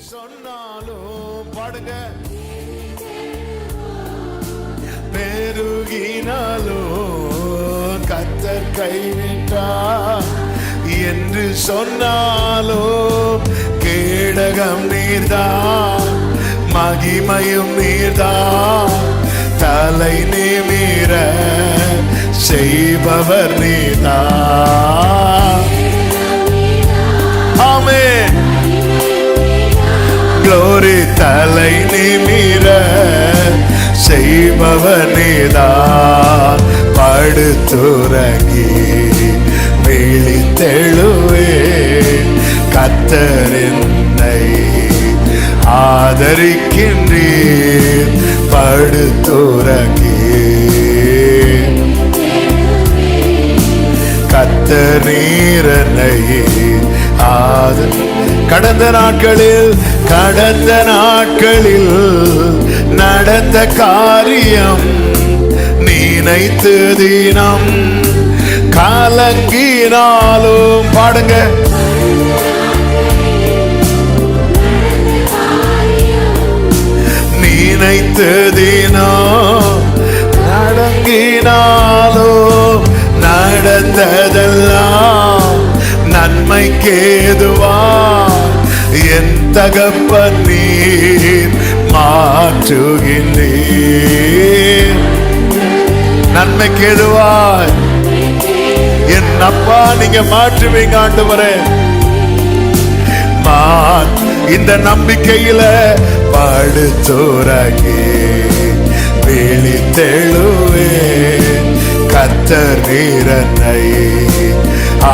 சொன்னாலும் பாடுங்க, பெருகினாலும் கர்த்தர் கைவிட்டார் என்று சொன்னாலும் கேடகம் நீர்தான், மகிமையும் நீர்தான், தலை நிமிர செய்பவர் நீர்தான். ஆமென். glory. தலை நிமிர செய்பவர் நீர்தான், படுத்துறங்கி விழித்தெழுவே கர்த்தர் என்னை ஆதரிக்கின்றீர், படுத்துறங்கி கர்த்தர் நீர் என்னை கடந்த நாட்களில் நடந்த காரியம் நினைத்து தினம் கலங்கினாலும் பாடுங்க, நினைத்து தினம் கலங்கினாலும் நடந்ததெல்லாம் நன்மைக்கேதுவா என் தகப்பன் நீர் மாற்றுகின்றீர். நன்மைக்கேதுவாய் என் அப்பா நீங்க மாற்றுவீங்க ஆண்டவரே. இந்த நம்பிக்கையில படுத்துறங்கி விழித்தெழுவே கர்த்தர் நீர் என்னை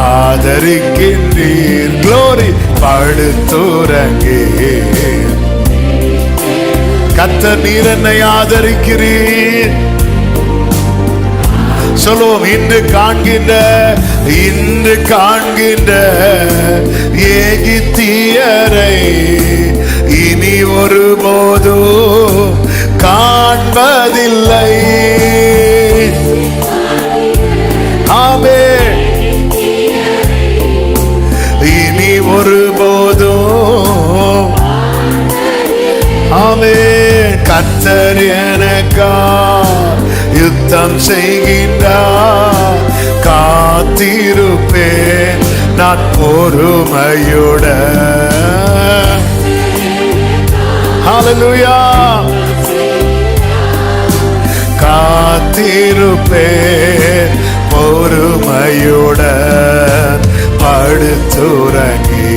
ஆதரிக்கின்றீர். glory. படுத்துறங்கி கர்த்தர் நீர் என்னை ஆதரிக்கிறீர். சொல்லுவோம், இன்று காண்கின்ற எகிப்தியரை இனி ஒருபோதும் காண்பதில்லை. ஆமென். இனி ஒருபோதும் ஆமென். கர்த்தர் எனக்காய் யுத்தம் செய்கின்றார், காத்திருப்பேன் நான் பொறுமையுடன். ஹல்லேலூயா. காத்திருப்பேன் பொறுமையுடன், படுத்துறங்கி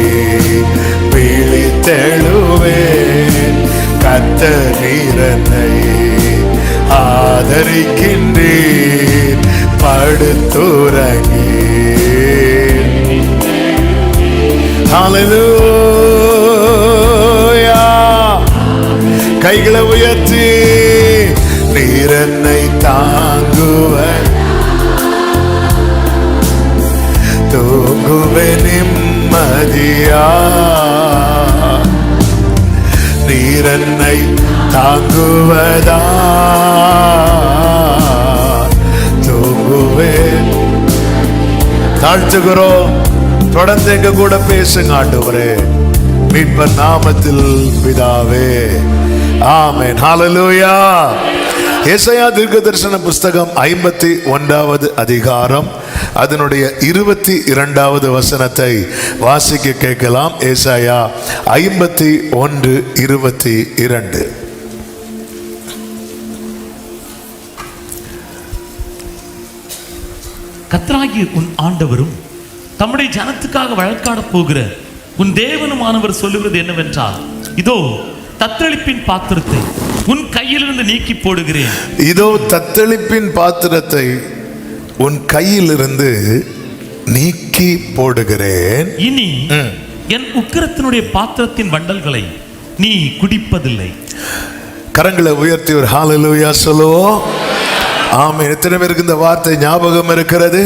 விழித்தெழுவேன் கர்த்தர் நீர் என்னை ஆதரிக்கின்றீர், படுத்துறங்கி. ஹல்லேலூயா. கைகளை உயர்த்தி நீர் என்னை தாங்குவர், தூங்குவே நிம்மதியா. நீர் என்னை தாங்குவதா தூங்குவே. தாழ்த்துகிறோம், தொடர்ந்து எங்க கூட பேசுங்க ஆண்டவரே, மீட்பர் நாமத்தில் பிதாவே. ஆமென். ஹல்லேலூயா. ஏசாயா தீர்க்கதரிசன புஸ்தகம் 51வது அதிகாரம் அதனுடைய 22வது வசனத்தை வாசிக்க கேட்கலாம். ஏசாயா 51:22. கர்த்தராகிய உன் ஆண்டவரும் தம்முடைய ஜனத்துக்காக வழக்காட போகிற உன் தேவனுமானவர் சொல்லுகிறது என்னவென்றால், இதோ தத்தளிப்பின் பாத்திரத்தை உன் கையிலிருந்து நீக்கி போடுகிறேன். இதோ தத்தளிப்பின் பாத்திரத்தை உன் கையிலிருந்து நீக்கி போடுகிறேன். இனி என் உக்கிரத்தினுடைய பாத்திரத்தின் வண்டல்களை நீ குடிப்பதில்லை. கரங்களை உயர்த்தி ஒரு ஹல்லேலூயா சொல்லுவோம். ஆமென். எத்தனை பேருக்கு இந்த வார்த்தை ஞாபகம் இருக்கிறது?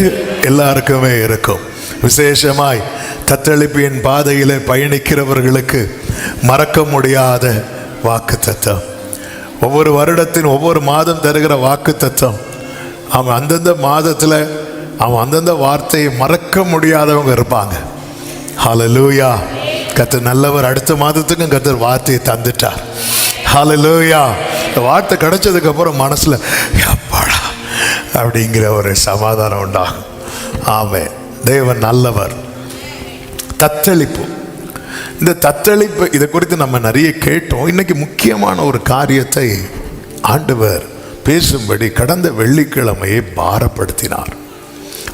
எல்லாருக்குமே இருக்கும். விசேஷமாய் தத்தளிப்பின் பாதையிலே பயணிக்கிறவர்களுக்கு மறக்க முடியாத வாக்கு தத்தம். ஒவ்வொரு வருடத்தின் ஒவ்வொரு மாதம் தருகிற வாக்கு தத்தம். அவன் அந்தந்த மாதத்தில் அவன் அந்தந்த வார்த்தையை மறக்க முடியாதவங்க இருப்பாங்க. ஹல்லேலூயா. கர்த்தர் நல்லவர். அடுத்த மாதத்துக்கும் கர்த்தர் வார்த்தையை தந்துட்டார். ஹல்லேலூயா. இந்த வார்த்தை கிடைச்சதுக்கு அப்புறம் மனசுல அப்பாடா அப்படிங்கிற ஒரு சமாதானம் உண்டாகும். ஆமென். தேவன் நல்லவர். தத்தளிப்பு. இந்த தத்தளிப்பு இதை குறித்து நம்ம நிறைய கேட்டோம். இன்னைக்கு முக்கியமான ஒரு காரியத்தை ஆண்டவர் பேசும்படி கடந்த வெள்ளிக்கிழமையை பாரப்படுத்தினார்.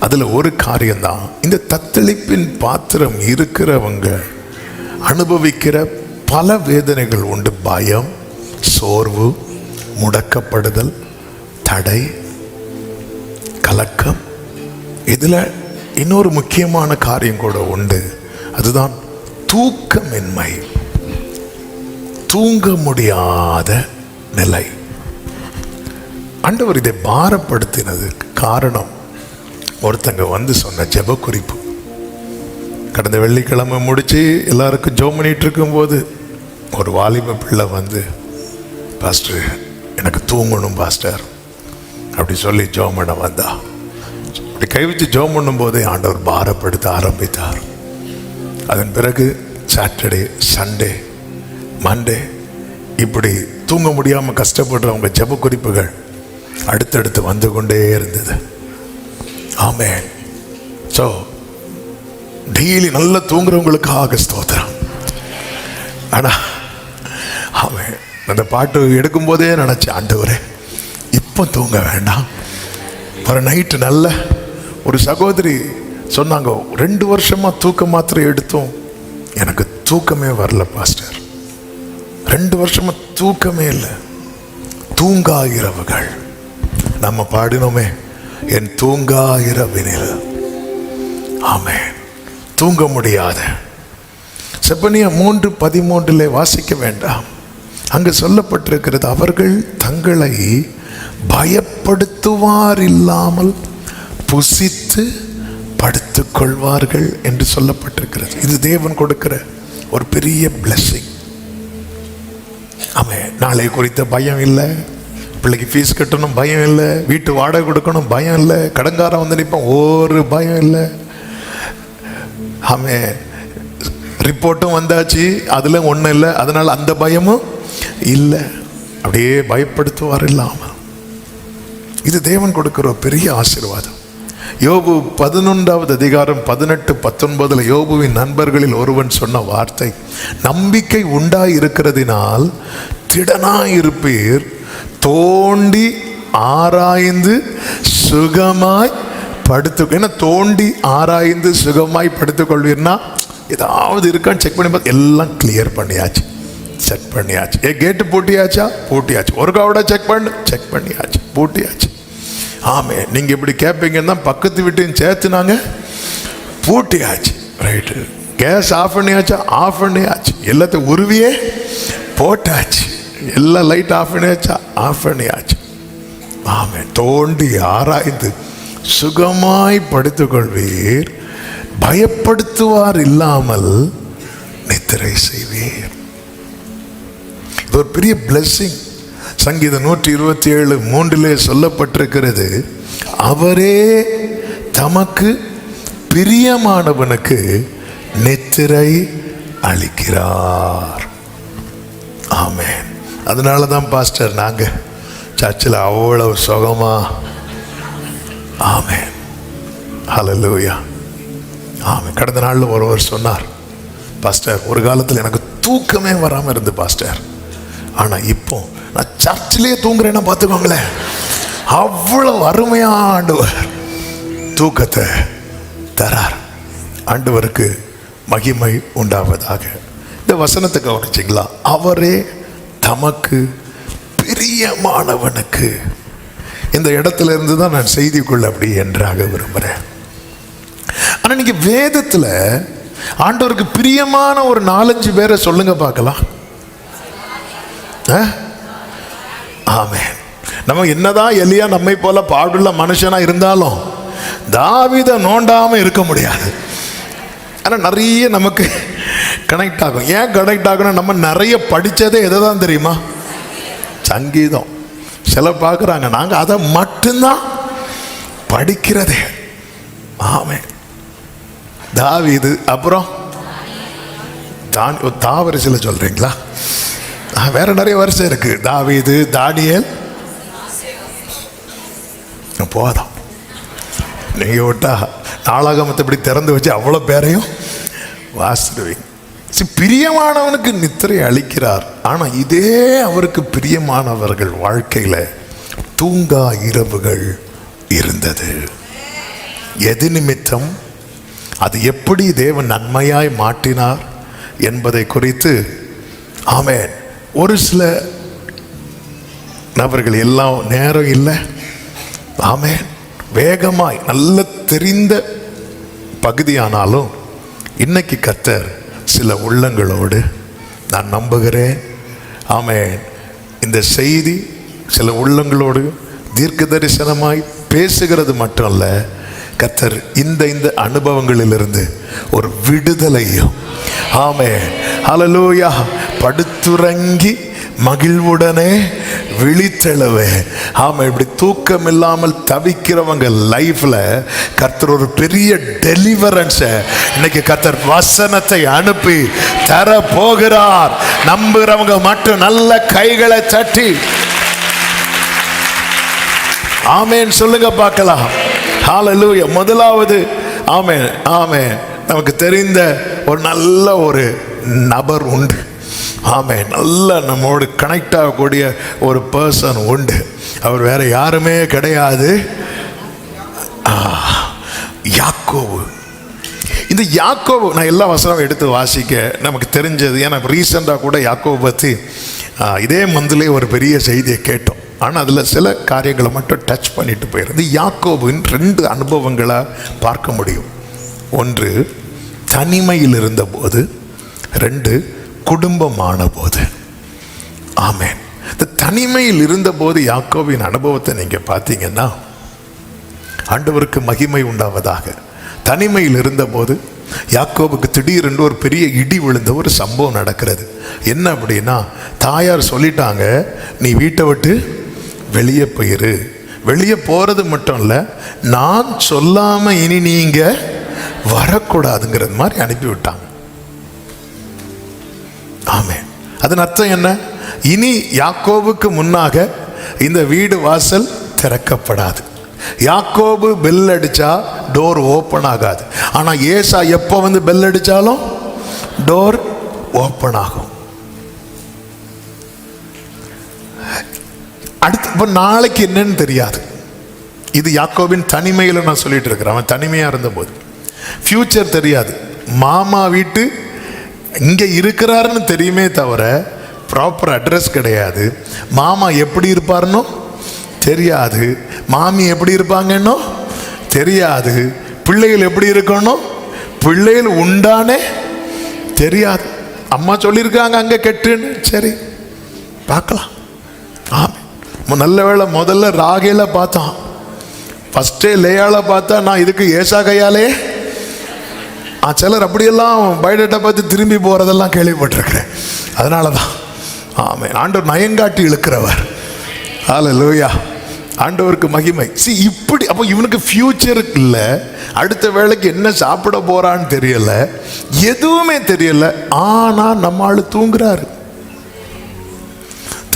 அதில் ஒரு காரியம்தான், இந்த தத்தளிப்பின் பாத்திரம் இருக்கிறவங்க அனுபவிக்கிற பல வேதனைகள் உண்டு. பயம், சோர்வு, முடக்கப்படுதல், தடை, கலக்கம். இதில் இன்னொரு முக்கியமான காரியம் கூட உண்டு. அதுதான் தூக்கமின்மை, தூங்க முடியாத நிலை. ஆண்டவர் இதை பாரப்படுத்தினதுக்கு காரணம் ஒருத்தங்க வந்து சொன்ன ஜெப குறிப்பு. கடந்த வெள்ளிக்கிழமை முடிச்சு எல்லாருக்கும் ஜெபம் பண்ணிட்டு இருக்கும்போது ஒரு வாலிப பிள்ளை வந்து, பாஸ்டர் எனக்கு தூங்கணும் பாஸ்டர் அப்படி சொல்லி ஜெபம் பண்ண வந்தா. அப்படி கை வச்சு ஜெபம் பண்ணும் போதே ஆண்டவர் பாரப்படுத்த ஆரம்பித்தார். அதன் பிறகு சாட்டர்டே, சண்டே, மண்டே இப்படி தூங்க முடியாமல் கஷ்டப்படுறவங்க ஜெப குறிப்புகள் அடுத்தடுத்து வந்து கொண்டே இருந்தது. ஆமென். ஸோ டெய்லி நல்லா தூங்குறவங்களுக்காக ஸ்தோத்திரம். ஆனால் ஆமென், அந்த பாட்டு எடுக்கும் போதே நினச்சேன், ஆண்டவரே இப்போ தூங்க வேண்டாம். ஒரு நைட்டு நல்ல ஒரு சகோதரி சொன்னாங்க, 2 வருஷமா தூக்க மாத்திரை எடுத்தோம், எனக்கு தூக்கமே வரல பாஸ்டர். 2 வருஷமா தூக்கமே இல்லை. தூங்கா இரவுகள் நம்ம பாடினோமே, என் தூங்கா இரவினில். ஆமென். தூங்க முடியாத. செப்பனியா 3:13 வாசிக்க வேண்டாம், அங்கு சொல்லப்பட்டிருக்கிறது, அவர்கள் தங்களை பயப்படுத்துவார் இல்லாமல் புசித்து படுத்துக் கொள்வார்கள் என்று சொல்லப்பட்டிருக்கிறது. இது தேவன் கொடுக்கிற ஒரு பெரிய பிளெஸிங். ஆமென். நாளை குறித்த பயம் இல்லை, பிள்ளைக்கு ஃபீஸ் கட்டணும் பயம் இல்லை, வீட்டு வாடகை கொடுக்கணும் பயம் இல்லை, கடன்காரன் வந்து நிற்பான் ஒரு பயம் இல்லை. ஆமென். ரிப்போர்ட்டும் வந்தாச்சு, அதில் ஒன்றும் இல்லை, அதனால் அந்த பயமும் இல்லை. அப்படியே பயப்படுத்துவார் இல்லாமல். இது தேவன் கொடுக்கிற ஒரு பெரிய ஆசீர்வாதம். யோபு 11வது அதிகாரம் 18-19 யோபுவின் நண்பர்களில் ஒருவன் சொன்ன வார்த்தை, நம்பிக்கை உண்டாயிருக்கிறதினால் திடனாயிருப்பீர், தோண்டி ஆராய்ந்து சுகமாய் படுத்து. ஏன்னா தோண்டி ஆராய்ந்து சுகமாய் படுத்துக் கொள்வீர்னா ஏதாவது இருக்கான்னு செக் பண்ணி பார்த்து எல்லாம் கிளியர் பண்ணியாச்சு, செக் பண்ணியாச்சு. கேட்டு பூட்டியாச்சா? பூட்டியாச்சு. ஒரு காவோட செக் பண்ணியாச்சு, பூட்டியாச்சு. ஆமே. நீங்க இப்படி கேட்பீங்கன்னா பக்கத்து வீட்டையும் சேர்த்து நாங்க பூட்டியாச்சு. ரைட்டு. கேஸ் ஆஃப் பண்ணியாச்சா? ஆஃப் பண்ணியாச்சு. எல்லாத்தையும் உருவியே போட்டாச்சு. எல்லா லைட் ஆஃப் பண்ணியாச்சா? ஆஃப் பண்ணியாச்சு. ஆமே. தோண்டி ஆராய்ந்து சுகமாய் படுத்துக் கொள்வீர், பயப்படுத்துவார் இல்லாமல் நித்திரை செய்வீர். இது ஒரு பெரிய பிளெஸிங். சங்கீதம் 127:3 சொல்லப்பட்டிருக்கிறது, அவரே தமக்கு பிரியமானவனுக்கு நித்திரை அளிக்கிறார். ஆமென். அதனால தான் பாஸ்டர் நாங்க சர்ச்சில் அவ்வளவு சுகமா. ஆமென். ஹல்லேலூயா. ஆமென். கடந்த நாளில் ஒருவர் சொன்னார், பாஸ்டர் ஒரு காலத்தில் எனக்கு தூக்கமே வராமல் இருந்து பாஸ்டர், ஆனால் இப்போ நான் சர்ச்சிலேயே தூங்குறேன்னா பார்த்துக்கோங்களேன். அவ்வளவு அருமையான ஆண்டவர் தூக்கத்தை தரார். ஆண்டவருக்கு மகிமை உண்டாவதாக. இந்த வசனத்தை கவனிச்சிங்களா? அவரே தமக்கு பிரியமானவனுக்கு. இந்த இடத்துல இருந்து தான் நான் செய்திக்குள்ள அப்படி என்றாக விரும்புகிறேன். ஆனால் நீங்க வேதத்தில் ஆண்டவருக்கு பிரியமான ஒரு 4-5 பேரை சொல்லுங்க பார்க்கலாம். ஆமென். நம்ம என்னதான் எலியா நம்மை போல பாடுள்ள மனுஷனா இருந்தாலும் தாவீதை நோண்டாம இருக்க முடியாது. ஆனால் நிறைய நமக்கு கனெக்ட் ஆகும். ஏன் கனெக்ட் ஆகும்னா நம்ம நிறைய படித்ததே எதை தான் தெரியுமா? சங்கீதம். சில பார்க்குறாங்க நாங்கள் அதை மட்டும்தான் படிக்கிறதே. ஆமென். தாவீது, அப்புறம் தாவரிசையில் சொல்றீங்களா? வேற நிறைய வரிசை இருக்கு. தாவீது, தானியேல், போதும். நீங்க விட்டா நாளாகமத்தை இப்படி திறந்து வச்சு அவ்வளோ பேரையும் வாசிடுவீங்க. பிரியமானவனுக்கு நித்திரை அளிக்கிறார். ஆனால் இதே அவருக்கு பிரியமானவர்கள் வாழ்க்கையில் தூங்கா இரவுகள் இருந்தது. எது நிமித்தம், அது எப்படி தேவன் நன்மையாய் மாற்றினார் என்பதை குறித்து ஆமென். ஒரு சில நபர்கள் எல்லாம் நேரம் இல்லை, ஆமென், வேகமாய் நல்ல தெரிந்த பகுதியானாலும் இன்னைக்கு கர்த்தர் சில உள்ளங்களோடு நான் நம்புகிறேன், ஆமென், இந்த செய்தி சில உள்ளங்களோடு தீர்க்க தரிசனமாய் பேசுகிறது மட்டும் அல்ல, கர்த்தர் இந்த அனுபவங்களிலிருந்து ஒரு விடுதலையும், ஆமென், ஹல்லேலூயா, படுத்துறங்கி மகிழ்வுடனே விழித்தெழுவே, ஆமா, இப்படி தூக்கம் இல்லாமல் தவிக்கிறவங்க லைஃப்ல கர்த்தர் ஒரு பெரிய டெலிவரன்ஸை இன்னைக்கு கர்த்தர் வசனத்தை அனுப்பி தர போகிறார். நம்புறவங்க மட்டும் நல்ல கைகளை தட்டி ஆமென் சொல்லுங்க பார்க்கலாம். ஹல்லேலூயா. முதலாவது ஆமென், ஆமென், நமக்கு தெரிந்த ஒரு நல்ல ஒரு நபர் உண்டு, ஆமென், நல்ல நம்மோடு கனெக்ட் ஆகக்கூடிய ஒரு பர்சன் உண்டு. அவர் வேற யாருமே கிடையாது, யாக்கோபு. இந்த யாக்கோபு, நான் எல்லா வசனம் எடுத்து வாசிக்க நமக்கு தெரிஞ்சது. ஏன்னா ரீசெண்டாக கூட யாக்கோபு பற்றி இதே மந்திலே ஒரு பெரிய செய்தியை கேட்டோம். ஆனால் அதில் சில காரியங்களை மட்டும் டச் பண்ணிட்டு போயிருந்து யாக்கோபின் 2 அனுபவங்களை பார்க்க முடியும். ஒன்று தனிமையில் இருந்தபோது, 2 குடும்பமான போது. ஆமென். இந்த தனிமையில் இருந்தபோது யாக்கோபின் அனுபவத்தை நீங்கள் பார்த்தீங்கன்னா, ஆண்டவருக்கு மகிமை உண்டாவதாக. தனிமையில் இருந்தபோது யாக்கோபுக்கு திடீரென்று ஒரு பெரிய இடி விழுந்த ஒரு சம்பவம் நடக்கிறது. என்ன அப்படின்னா, தாயார் சொல்லிட்டாங்க, நீ வீட்டை விட்டு வெளியே போயிரு. வெளியே போகிறது மட்டும் இல்லை, நான் சொல்லாமல் இனி நீங்க வரக்கூடாதுங்கிறது மாதிரி அனுப்பிவிட்டாங்க. ஆமென். அதன் அர்த்தம் என்ன? இனி யாக்கோபுக்கு முன்னாக இந்த வீடு வாசல் திறக்கப்படாது. யாக்கோபு பெல் அடிச்சா டோர் ஓப்பன் ஆகாது. ஆனா ஏசா எப்போ வந்து பெல் அடிச்சாலும் டோர் ஓப்பன் ஆகும். அடுத்து இப்போ நாளைக்கு என்னன்னு தெரியாது. இது யாக்கோபின் தனிமையில் நான் சொல்லிட்டு இருக்கிறேன். அவன் தனிமையா இருந்தபோது ஃபியூச்சர் தெரியாது. மாமா வீட்டு இங்கே இருக்கிறாருன்னு தெரியுமே தவிர ப்ராப்பர் அட்ரஸ் கிடையாது. மாமா எப்படி இருப்பாருன்னு தெரியாது. மாமி எப்படி இருப்பாங்கன்னு தெரியாது. பிள்ளைகள் எப்படி இருக்கணும், பிள்ளைகள் உண்டானே தெரியாது. அம்மா சொல்லியிருக்காங்க அங்கே கெட்டுன்னு, சரி பார்க்கலாம். ஆமாம், நல்ல வேளை முதல்ல ராகேல பார்த்தான், ஃபஸ்ட்டே லேயால பார்த்தா நான் இதுக்கு ஏசா கையாலே. சிலர் அப்படியெல்லாம் பயோடேட்டா பார்த்து திரும்பி போகிறதெல்லாம் கேள்விப்பட்டிருக்கிறேன். அதனால தான் ஆமென், ஆண்டவர் நயங்காட்டி இழுக்கிறவர். ஹல்லேலூயா, ஆண்டவருக்கு மகிமை. இப்படி அப்போ இவனுக்கு ஃபியூச்சர் இல்லை, அடுத்த வேளைக்கு என்ன சாப்பிட போறான்னு தெரியல, எதுவுமே தெரியல. ஆனா நம்ம ஆளு தூங்குறாரு.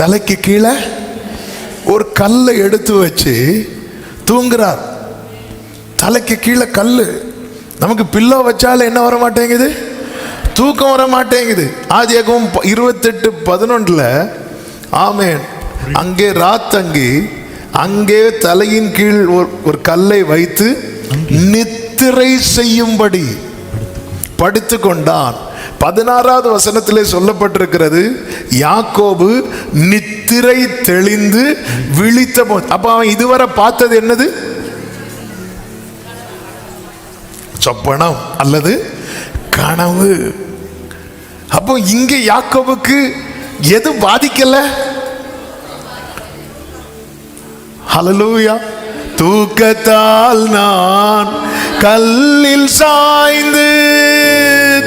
தலைக்கு கீழே ஒரு கல்லை எடுத்து வச்சு தூங்குறார். தலைக்கு கீழே கல்லு. நமக்கு பில்லோ வச்சாலும் என்ன வர மாட்டேங்குது, தூக்கம் வர மாட்டேங்குது. ஆதியாகமம் 28:11 ஆமென், அங்கே ராத்தங்கி அங்கே தலையின் கீழ் ஒரு கல்லை வைத்து நித்திரை செய்யும்படி படுத்து கொண்டான். 16வது வசனத்திலே சொல்லப்பட்டிருக்கிறது, யாக்கோபு நித்திரை தெளிந்து விழித்த போது. அப்ப அவன் இதுவரை பார்த்தது என்னது? சொப்பனம் அல்லது கனவு. அப்போ இங்க யாக்கோபுக்கு எது பாதிக்கல? ஹல்லேலூயா. தூக்கத்தால் நான் கல்லில் சாய்ந்து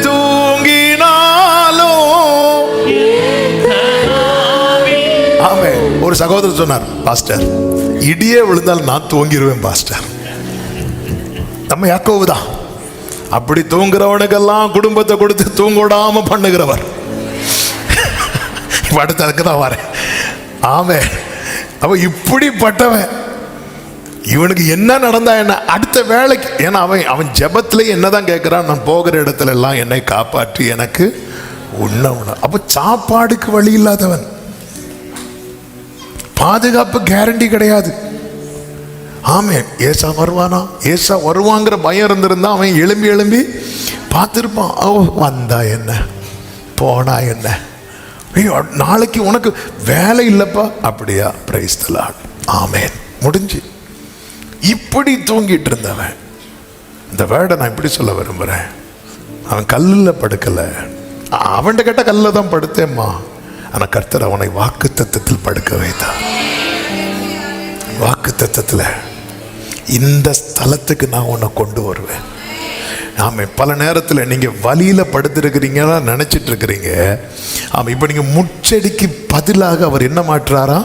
தூங்கினாலோ. ஆமே, ஒரு சகோதரர் சொன்னார், பாஸ்டர் இடியே விழுந்தால் நான் தூங்கிடுவேன் பாஸ்டர். நம்ம யாக்கோபு தான். அப்படி தூங்குறவனுக்கெல்லாம் குடும்பத்தை கொடுத்து தூங்க விடாம பண்ணுகிறவர். அடுத்ததுக்கு தான் வரேன். ஆமென். அவ இப்படிப்பட்டவன். இவனுக்கு என்ன நடந்தா என்ன, அடுத்த வேலைக்கு, ஏன்னா அவன் ஜெபத்திலே என்னதான் கேட்கிறான், நான் போகிற இடத்துல எல்லாம் என்னை காப்பாற்றி எனக்கு உண்ண. அப்ப சாப்பாடுக்கு வழி இல்லாதவன், பாதுகாப்பு கேரண்டி கிடையாது. ஆமென். ஏசா வருவானா, ஏசா வருவாங்கிற பயம் இருந்திருந்தா அவன் எழும்பி பார்த்துருப்பான். வந்தா என்ன, போனா என்ன, ஐயோ நாளைக்கு உனக்கு வேலை இல்லப்பா, அப்படியா, பிரைஸ் தி லார்ட், ஆமென், முடிஞ்சு. இப்படி தூங்கிட்டு இருந்தவன், இந்த வேர்டை நான் இப்படி சொல்ல விரும்புறேன், அவன் கல்லில் படுக்கல, அவன்கிட்ட கேட்ட கல்லில் தான் படுத்தேம்மா, ஆனா கர்த்தர் அவனை வாக்கு தத்தத்தில் படுக்க வைத்தார். வாக்கு தத்தத்தில், இந்த ஸ்தலத்துக்கு நான் உன்னை கொண்டு வருவேன். ஆமாம். பல நேரத்தில் நீங்கள் வலியில் படுத்திருக்கிறீங்கன்னா நினச்சிட்டு இருக்கிறீங்க. ஆமாம். இப்போ நீங்கள் முச்செடிக்கு பதிலாக அவர் என்ன மாற்றுறாரா,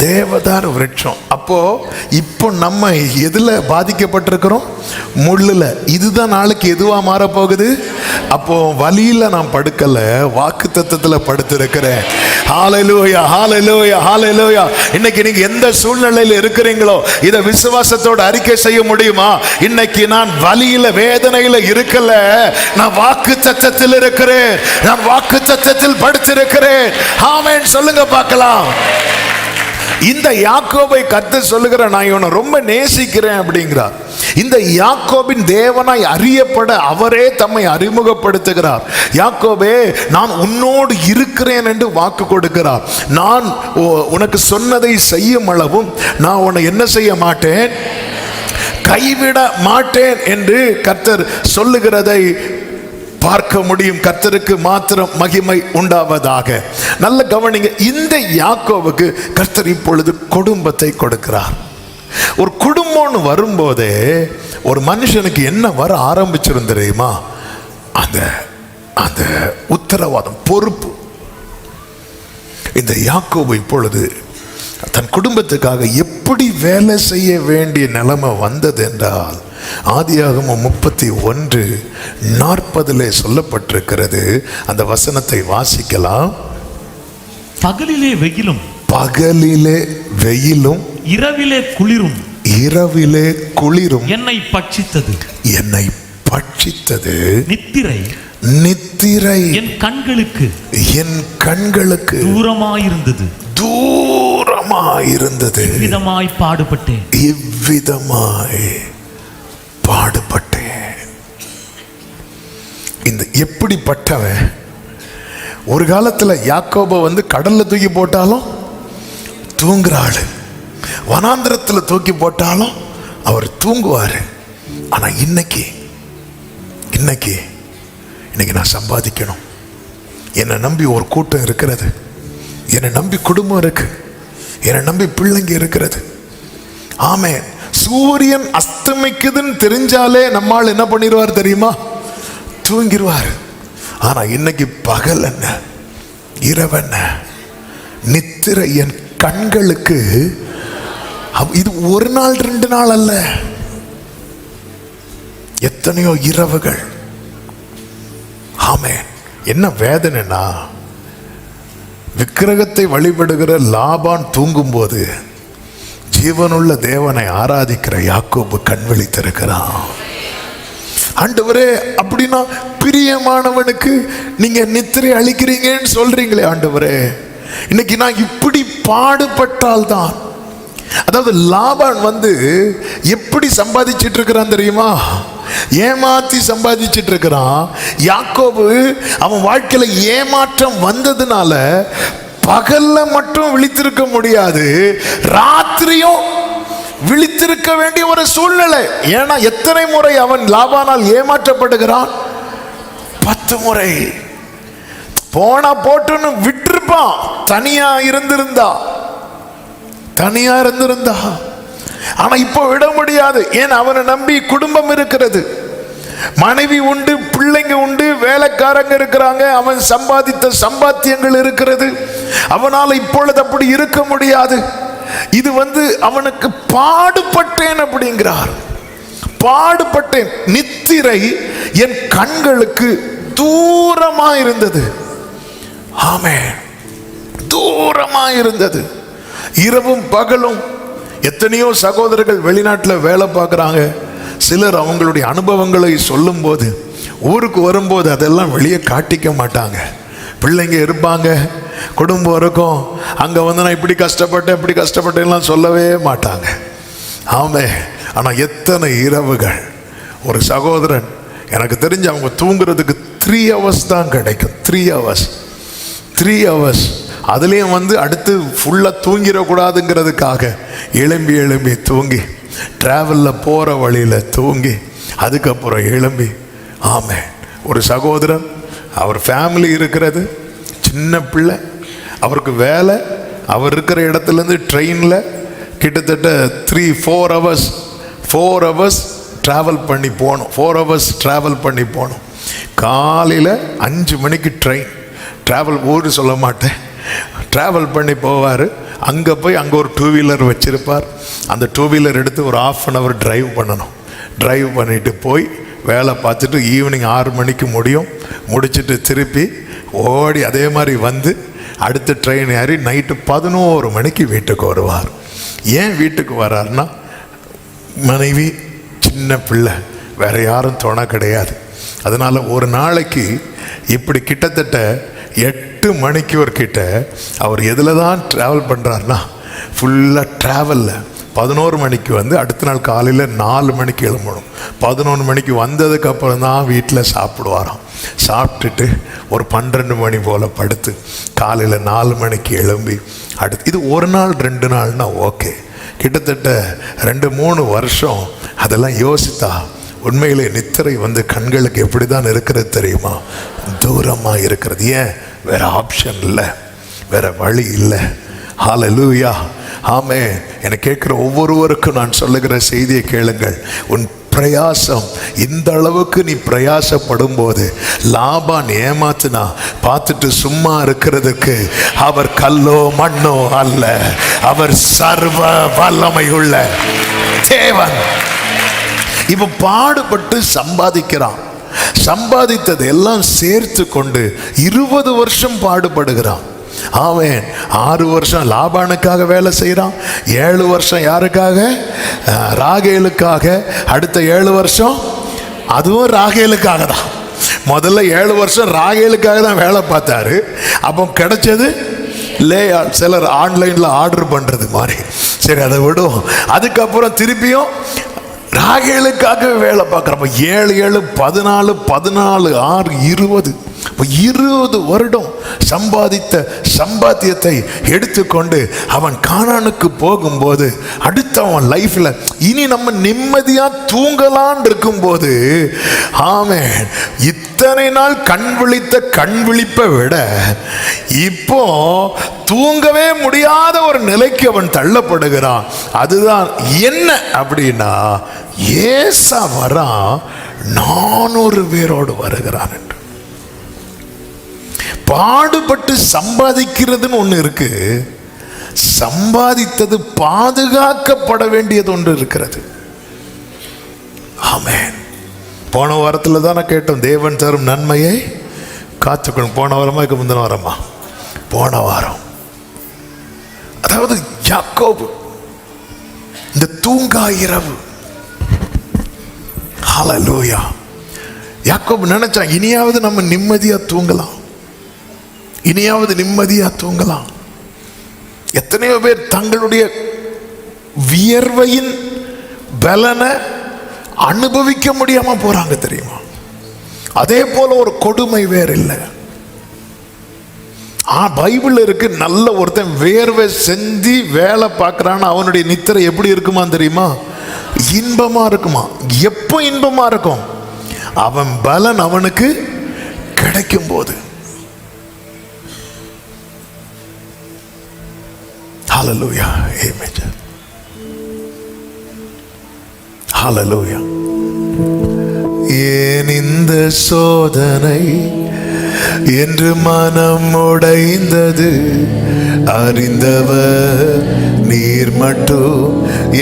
தேவதார் விருட்சம். அப்போ இப்போ நம்ம எதுல பாதிக்கப்பட்டிருக்கிறோம், முள்ளுல. இதுதான் நாளைக்கு எதுவா மாறப்போகுது. அப்போ வலியில நான் படுக்கல, வாக்கு தத்தத்தில் படுத்திருக்கிறேன். ஹல்லேலூயா, ஹல்லேலூயா, ஹல்லேலூயா. இன்னைக்கு நீங்க எந்த சூழ்நிலையில் இருக்கிறீங்களோ இதை விசுவாசத்தோடு அறிக்கை செய்ய முடியுமா? இன்னைக்கு நான் வலியில வேதனையில இருக்கல, நான் வாக்கு தத்தத்தில் இருக்கிறேன், நான் வாக்கு தத்தத்தில் படுத்திருக்கிறேன். ஆமென் சொல்லுங்க பார்க்கலாம். இந்த யாக்கோபை கர்த்தர் சொல்லுகிற, நான் இவனை ரொம்ப நேசிக்கிறேன் அப்படிங்கிறார். இந்த யாக்கோபின் தேவனாய் அறியப்பட அவரே தம்மை அறிமுகப்படுத்துகிறார். யாக்கோபே, நான் உன்னோடு இருக்கிறேன் என்று வாக்கு கொடுக்கிறார். நான் உனக்கு சொன்னதை செய்யும் அளவும் நான் உன்னை என்ன செய்ய மாட்டேன், கைவிட மாட்டேன் என்று கர்த்தர் சொல்லுகிறதை பார்க்க முடியும். கர்த்தருக்கு மாத்திரம் மகிமை உண்டாவதாக. நல்ல கவனிங்க. இந்த யாக்கோவுக்கு கர்த்தர் இப்பொழுது குடும்பத்தை கொடுக்கிறார். ஒரு குடும்பம்னு வரும்போதே ஒரு மனுஷனுக்கு என்ன வர ஆரம்பிச்சிரும் தெரியுமா, அந்த அந்த உத்தரவாதம், பொறுப்பு. இந்த யாக்கோபு இப்பொழுது தன் குடும்பத்துக்காக எப்படி வேலை செய்ய வேண்டிய நிலைமை வந்தது என்றால், ஆதியாகமம் 31:40 சொல்லப்பட்டிருக்கிறது. அந்த வசனத்தை வாசிக்கலாம். பகலிலே வெயிலும், பகலிலே வெயிலும், இரவிலே குளிரும், இரவிலே குளிரும் என்னை பட்சித்தது, என்னை பட்சித்தது. நித்திரை, நித்திரை என் கண்களுக்கு, என் கண்களுக்கு தூரமாயிருந்தது, தூரமாயிருந்தது. இவ்விதமாய் பாடுபட்டேன், இவ்விதமாய் பாடுபட்டேன். இந்த எப்படிப்பட்டவன், ஒரு காலத்துல யாக்கோபை கடல்ல தூக்கி போட்டாலும் தூங்குற ஆளு, வனாந்திரத்துல தூக்கி போட்டாலும் அவர் தூங்குவாரு. ஆனா இன்னைக்கு நான் சம்பாதிக்கணும், என்னை நம்பி ஒரு கூட்டம் இருக்கிறது, என்னை நம்பி குடும்பம் இருக்கு, என்னை நம்பி பிள்ளைங்க இருக்கிறது. ஆமென். சூரியன் அஸ்தமிக்குதுன்னு தெரிஞ்சாலே நம்மால் என்ன பண்ணிடுவார் தெரியுமா, தூங்கிடுவார். ஆனா இன்னைக்கு பகல் என்ன, இரவு என்ன, நித்திரை என் கண்களுக்கு. இது ஒரு நாள் 2 நாள் அல்ல, எத்தனையோ இரவுகள். ஆமென். என்ன வேதனைனா, விக்கிரகத்தை வழிபடுகிற லாபான் தூங்கும் போது ஜீவனுள்ள தேவனை ஆராதிக்கிற யாக்கோபு கண் விழித்திருக்கிறான். ஆண்டவரே, அப்படின்னா பிரியமானவனுக்கு நீங்க நித்திரை அளிக்கிறீங்கன்னு சொல்றீங்களே ஆண்டவரே, இன்னைக்கு நான் இப்படி பாடுபட்டால் தான். அதாவது லாபான் எப்படி சம்பாதிச்சிட்டு இருக்கிறான் தெரியுமா, ஏமாத்தி சம்பாதிச்சிட்டு இருக்கிறான். யாக்கோபு அவன் வாழ்க்கையில ஏமாற்றம் வந்ததுனால பகல்ல மட்டும் விழித்திருக்க முடியாது, ராத்திரியும் விழித்திருக்க வேண்டிய ஒரு சூழ்நிலை. ஏன்னா எத்தனை முறை அவன் லாபானால் ஏமாற்றப்படுகிறான், 10 முறை. போனா போட்டுன்னு விட்டிருப்பான், தனியா இருந்திருந்தா. ஆனா இப்போ விட முடியாது. ஏன், அவனை நம்பி குடும்பம் இருக்கிறது, மனைவி உண்டு, பிள்ளைங்க உண்டு, வேலைக்காரங்க இருக்கிறாங்க, அவன் சம்பாதித்த சம்பாத்தியங்கள் இருக்கிறது. அவனால இப்பொழுது அப்படி இருக்க முடியாது. இது அவனுக்கு பாடுபட்டேன் அப்படிங்கிறார். பாடுபட்டேன், நித்திரை என் கண்களுக்கு தூரமாயிருந்தது. ஆமென். தூரமாயிருந்தது. இரவும் பகலும் எத்தனையோ சகோதரர்கள் வெளிநாட்டில் வேலை பார்க்குறாங்க. சிலர் அவங்களுடைய அனுபவங்களை சொல்லும் போது, ஊருக்கு வரும்போது அதெல்லாம் வெளியே காட்டிக்க மாட்டாங்க. பிள்ளைங்க இருப்பாங்க, குடும்பம் இருக்கும், அங்கே வந்து நான் இப்படி கஷ்டப்பட்டேன்லாம் சொல்லவே மாட்டாங்க. ஆமே. ஆனால் எத்தனை இரவுகள். ஒரு சகோதரன் எனக்கு தெரிஞ்சு அவங்க தூங்குறதுக்கு 3 hours தான் கிடைக்கும். 3 hours. அதுலேயும் வந்து அடுத்து ஃபுல்லாக தூங்கிடக்கூடாதுங்கிறதுக்காக எழும்பி தூங்கி, ட்ராவலில் போகிற வழியில் தூங்கி, அதுக்கப்புறம் எழும்பி. ஆமே. ஒரு சகோதரன், அவர் ஃபேமிலி இருக்கிறது, சின்ன பிள்ளை, அவருக்கு வேலை, அவர் இருக்கிற இடத்துலேருந்து ட்ரெயினில் கிட்டத்தட்ட 4 hours ட்ராவல் பண்ணி போகணும். 4 hours ட்ராவல் பண்ணி போகணும். காலையில் 5 மணிக்கு ட்ரெயின். ட்ராவல் ஊர் சொல்ல மாட்டேன், ட்ராவல் பண்ணி போவார். அங்கே போய் அங்கே ஒரு 2 wheeler வச்சுருப்பார். அந்த 2 wheeler எடுத்து ஒரு 1/2 hour டிரைவ் பண்ணணும். டிரைவ் பண்ணிவிட்டு போய் வேலை பார்த்துட்டு ஈவினிங் 6 மணிக்கு முடிச்சுட்டு திருப்பி ஓடி அதே மாதிரி வந்து அடுத்த ட்ரெயின் ஏறி நைட்டு 11 மணிக்கு வீட்டுக்கு வருவார். ஏன் வீட்டுக்கு வர்றாருன்னா, மனைவி, சின்ன பிள்ளை, வேறு யாரும் துணை கிடையாது. அதனால் ஒரு நாளைக்கு இப்படி கிட்டத்தட்ட 8 மணிக்கூர்கிட்ட அவர் எதில் தான் ட்ராவல் பண்ணுறாருன்னா, ஃபுல்லாக ட்ராவலில் 11 மணிக்கு வந்து அடுத்த நாள் காலையில் 4 மணிக்கு எழும்பணும். 11 மணிக்கு வந்ததுக்கப்புறம் தான் வீட்டில் சாப்பிடுவாராம். சாப்பிட்டுட்டு ஒரு 12 மணி போல் படுத்து காலையில் 4 மணிக்கு எழும்பி அடுத்து, இது 1 நாள் 2 நாள்னா ஓகே. கிட்டத்தட்ட 2-3 வருஷம் அதெல்லாம் யோசித்தா உண்மையிலே நித்திரை வந்து கண்களுக்கு எப்படி தான் இருக்கிறது தெரியுமா? தூரமாக இருக்கிறது. ஏன்? வேற ஆப்ஷன் இல்லை, வேற வழி இல்லை. ஹல்லேலூயா. ஆமே. என்னை கேட்குற ஒவ்வொருவருக்கும் நான் சொல்லுகிற செய்தியை கேளுங்கள். உன் பிரயாசம் இந்த அளவுக்கு நீ பிரயாசப்படும் போது லாபான் ஏமாத்துனா பார்த்துட்டு சும்மா இருக்கிறதுக்கு அவர் கல்லோ மண்ணோ அல்ல, அவர் சர்வ வல்லமையுள்ள தேவன். இப்ப பாடுபட்டு சம்பாதிக்கிறான். சம்பாதித்தது எல்லாம் சேர்த்து கொண்டு 20 வருஷம் பாடுபடுகிறான். ஆமென். 6 வருஷம் லாபானுக்காக வேலை செய்கிறான். 7 வருஷம் யாருக்காக? ராகேலுக்காக. அடுத்த 7 வருஷம் அதுவும் ராகேலுக்காக தான். முதல்ல 7 வருஷம் ராகேலுக்காக தான் வேலை பார்த்தாரு. அப்போ கிடைச்சது லேயா. சிலர் ஆன்லைனில் ஆர்டர் பண்ணுறது மாதிரி. சரி, அதை விடும். அதுக்கப்புறம் திருப்பியும் ராகேலுக்காக வேலை பார்க்குறப்ப 7 7 14 14 6 20 20 வருடம் சம்பாதித்த சம்பாத்தியத்தை எடுத்துக்கொண்டு அவன் கானானுக்கு போகும்போது அடுத்த அவன் லைஃப்ல இனி நம்ம நிம்மதியா தூங்கலான் இருக்கும்போது, ஆமென், இத்தனை நாள் கண் விழித்த கண் விழிப்பை விட இப்போ தூங்கவே முடியாத ஒரு நிலைக்கு அவன் தள்ளப்படுகிறான். அதுதான் என்ன அப்படின்னா, ஏசா வரான் 400 பேரோடு வருகிறான் என்று. பாடுபட்டு சம்பாதிக்கிறதுன்னு ஒன்று இருக்கு, சம்பாதித்தது பாதுகாக்கப்பட வேண்டியது ஒன்று இருக்கிறது. ஆமென். போன வாரத்தில் தானே கேட்டோம், தேவன் தரும் நன்மையை காத்துக்கணும். போன வாரமா இதுக்கு முந்தின வாரமா? போன வாரம். அதாவது யாக்கோபு இந்த தூங்கா இரவு, ஹல்லேலூயா, யாக்கோபு நினைச்சான் இனியாவது நம்ம நிம்மதியா தூங்கலாம், இனியாவது நிம்மதியா தூங்கலாம். எத்தனையோ பேர் தங்களுடைய வியர்வையின் பலனை அனுபவிக்க முடியாம போறாங்க தெரியுமா? அதே போல ஒரு கொடுமை வேற இல்லை. பைபிள் இருக்கு, நல்ல ஒருத்தன் வேர்வை செஞ்சு வேலை பார்க்கறான்னு அவனுடைய நித்திரை எப்படி இருக்குமா தெரியுமா? இன்பமா இருக்குமா. எப்போ இன்பமா இருக்கும்? அவன் பலன் அவனுக்கு கிடைக்கும் போது. ஹல்லேலூயா. ஆமென். ஹல்லேலூயா. ஏன் இந்த சோதனை என்று மனம் உடைந்தது. அறிந்தவர் நீர் மட்டும்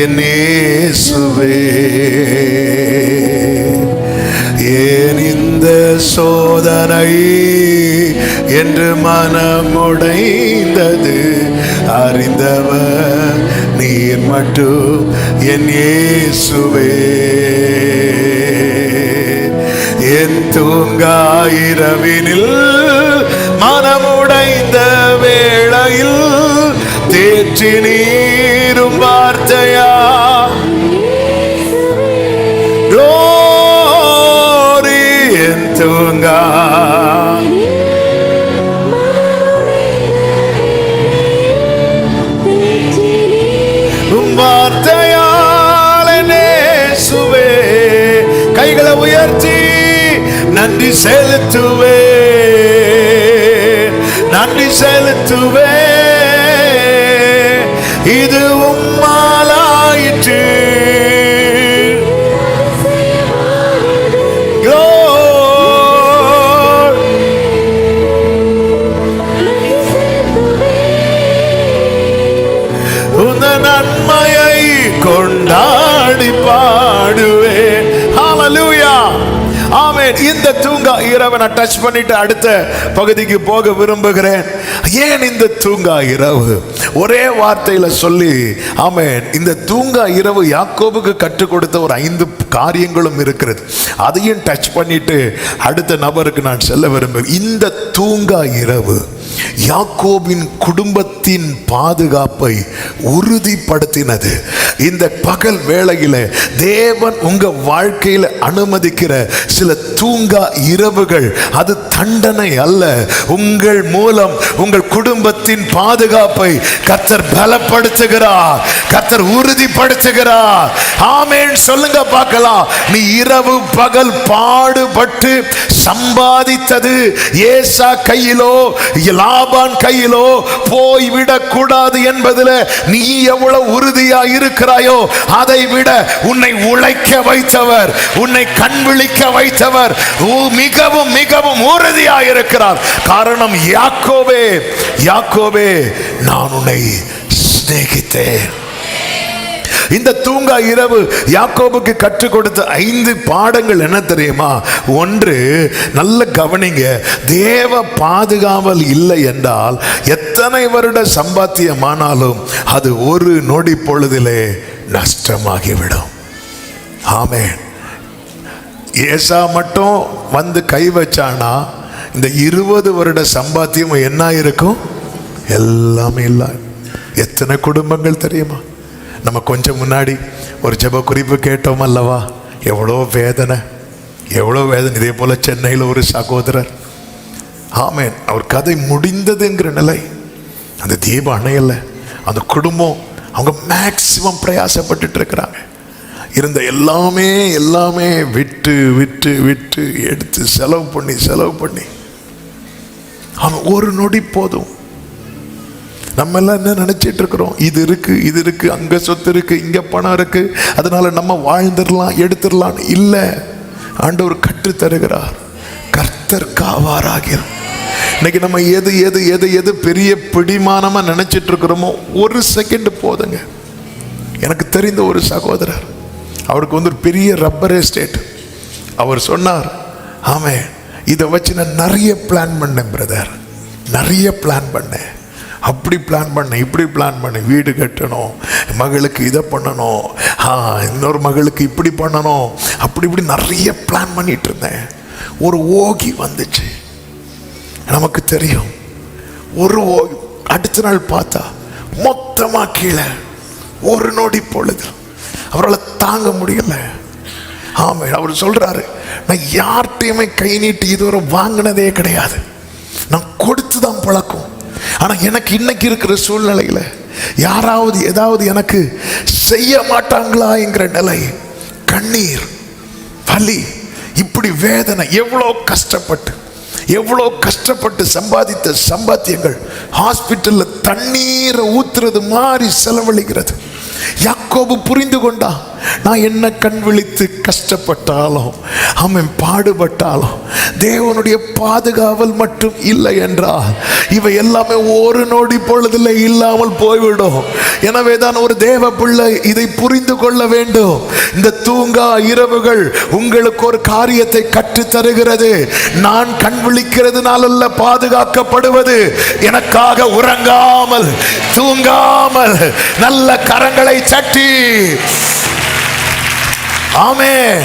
என் இயேசுவே. ஏன் இந்த சோதனை என்று மனம் உடைந்தது. அறிந்தவர் நீர் மட்டும் என் இயேசுவே. என் தூங்கா இரவினில் மனமுடைந்த வேளையில் தேற்றி நீரும் வார்த்தையா. Glory. என் தூங்கா வார்த்தையால் இயேசுவே. கைகளை உயர்த்தி நன்றி செலுத்துவே, நன்றி செலுத்துவே. இது உம்மாலாயிற்று. நன்மையை கொண்டாடி பாடுவேன். ஹல்லேலூயா, ஆமென். இந்த தூங்கா இரவை நான் டச் பண்ணிட்டு அடுத்த பகுதிக்கு போக விரும்புகிறேன். ஏன் இந்த தூங்கா இரவு? ஒரே வார்த்தையில சொல்லி, ஆமென். இந்த தூங்கா இரவு யாக்கோபுக்கு கற்றுக் கொடுத்த ஒரு 5 காரியங்களும் இருக்கிறது. அதையும் டச் பண்ணிட்டு அடுத்த நபருக்கு நான் சொல்ல விரும்புகிறேன். இந்த தூங்கா இரவு யாக்கோபின் குடும்பத்தின் பாதுகாப்பை உறுதிப்படுத்தினது. இந்த பகல் வேளையில தேவன் உங்க வாழ்க்கையில அனுமதிக்கிற சில தூங்கா இரவுகள் அது தண்டனை அல்ல. உங்கள் மூலம் உங்கள் குடும்பத்தின் பாதுகாப்பை கர்த்தர் பலப்படுத்துகிறார், கர்த்தர் உறுதிப்படுத்துகிறார். ஆமென் சொல்லுங்க பார்க்கலாம். நீ இரவு பகல் பாடுபட்டு சம்பாதித்தது ஏசா கையிலோ லாபான் கையிலோ போய்விடக் கூடாது என்பதில் நீ எவ்வளவு உறுதியா இருக்கிறாயோ அதை விட உன்னை உழைக்க வைத்தவர், உன்னை கண் விழிக்க வைத்தவர் மிகவும் மிகவும் உறுதியா இருக்கிறார். காரணம் யாக்கோபே, யாக்கோபே நான் உன்னை சிநேகித்தேன். இந்த தூங்கா இரவு யாக்கோபுக்கு கற்றுக் கொடுத்த 5 பாடங்கள் என்ன தெரியுமா? ஒன்று, நல்ல கவனிங்க. தேவ பாதுகாவல் இல்லை என்றால் எத்தனை வருட சம்பாத்தியமானாலும் அது ஒரு நொடி பொழுதிலே நஷ்டமாகிவிடும். ஆமென். ஏசா மட்டும் வந்து கை வச்சானா இந்த 20 வருட சம்பாத்தியம் என்ன இருக்கும்? எல்லாமே இல்லை. எத்தனை குடும்பங்கள் தெரியுமா? நம்ம கொஞ்சம் முன்னாடி ஒரு ஜெப குறிப்பு கேட்டோம் அல்லவா? எவ்வளோ வேதனை, எவ்வளோ வேதனை. இதே போல சென்னையில் ஒரு சகோதரர், ஆமென், அவர் கதை முடிந்ததுங்கிற நிலை. அந்த தீபம் அணையல. அந்த குடும்பம் அவங்க மேக்சிமம் பிரயாசப்பட்டு இருக்கிறாங்க. இருந்த எல்லாமே எல்லாமே விட்டு விட்டு விட்டு எடுத்து செலவு பண்ணி அவன் ஒரு நொடி போதும். நம்ம எல்லாம் என்ன நினைச்சிட்டு இருக்கிறோம்? இது இருக்கு, இது இருக்கு, அங்க சொத்து இருக்கு, இங்க பணம் இருக்கு, அதனால நம்ம வாழ்ந்துடலாம் எடுத்துடலாம். இல்லை, ஆண்டவர் கற்று தருகிறார். கர்த்தர் காவாராகிறார். இன்னைக்கு நம்ம எது எது எது எது பெரிய பிடிமானமா நினைச்சிட்டு இருக்கிறோமோ ஒரு செகண்ட் போதுங்க. எனக்கு தெரிந்த ஒரு சகோதரர், அவருக்கு ஒரு பெரிய ரப்பர் எஸ்டேட். அவர் சொன்னார், ஆமே இதை வச்சு நான் நிறைய பிளான் பண்ணேன் பிரதர், நிறைய பிளான் பண்ணேன், அப்படி பிளான் பண்ணேன், இப்படி பிளான் பண்ணேன், வீடு கட்டணும், மகளுக்கு இதை பண்ணணும், இன்னொரு மகளுக்கு இப்படி பண்ணணும், அப்படி இப்படி நிறைய பிளான் பண்ணிட்டு இருந்தேன். ஒரு ஓகி வந்துச்சு, நமக்கு தெரியும். ஒரு ஓகி அடுத்த நாள் பார்த்தா மொத்தமா கீழே ஒரு நொடி பொழுது. அவரால் தாங்க முடியல. ஆமா, அவர் சொல்றாரு, நான் யார்கிட்டையுமே கை நீட்டி இதுவரை வாங்கினதே கிடையாது, நான் கொடுத்து தான் பழக்கம். ஆனா எனக்கு இன்னைக்கு இருக்கிற சூழ்நிலையில யாராவது ஏதாவது எனக்கு செய்ய மாட்டாங்களா என்கிற நிலை, கண்ணீர், வலி, இப்படி வேதனை. எவ்வளோ கஷ்டப்பட்டு சம்பாதித்த சம்பாத்தியங்கள் ஹாஸ்பிட்டல்ல தண்ணீரை ஊத்துறது மாதிரி செலவழிக்கிறது. யாக்கோபு புரிந்து கொண்டான். நான் என்ன கண் விழித்து கஷ்டப்பட்டாலும் அவன் பாடுபட்டாலும் தேவனுடைய பாதுகாவல் மட்டும் இல்லை என்றால் இவை எல்லாமே ஒரு நொடி பொழுதில் இல்லாமல் போய்விடும். எனவே தான் ஒரு தேவ பிள்ளை இதை புரிந்து கொள்ள வேண்டும். இந்த தூங்கா இரவுகள் உங்களுக்கு ஒரு காரியத்தை கற்றுத் தருகிறது. நான் கண் விழிக்கிறதுனால அல்ல பாதுகாக்கப்படுவது, எனக்காக உறங்காமல் தூங்காமல் நல்ல கரங்களை தட்டி ஆமென்.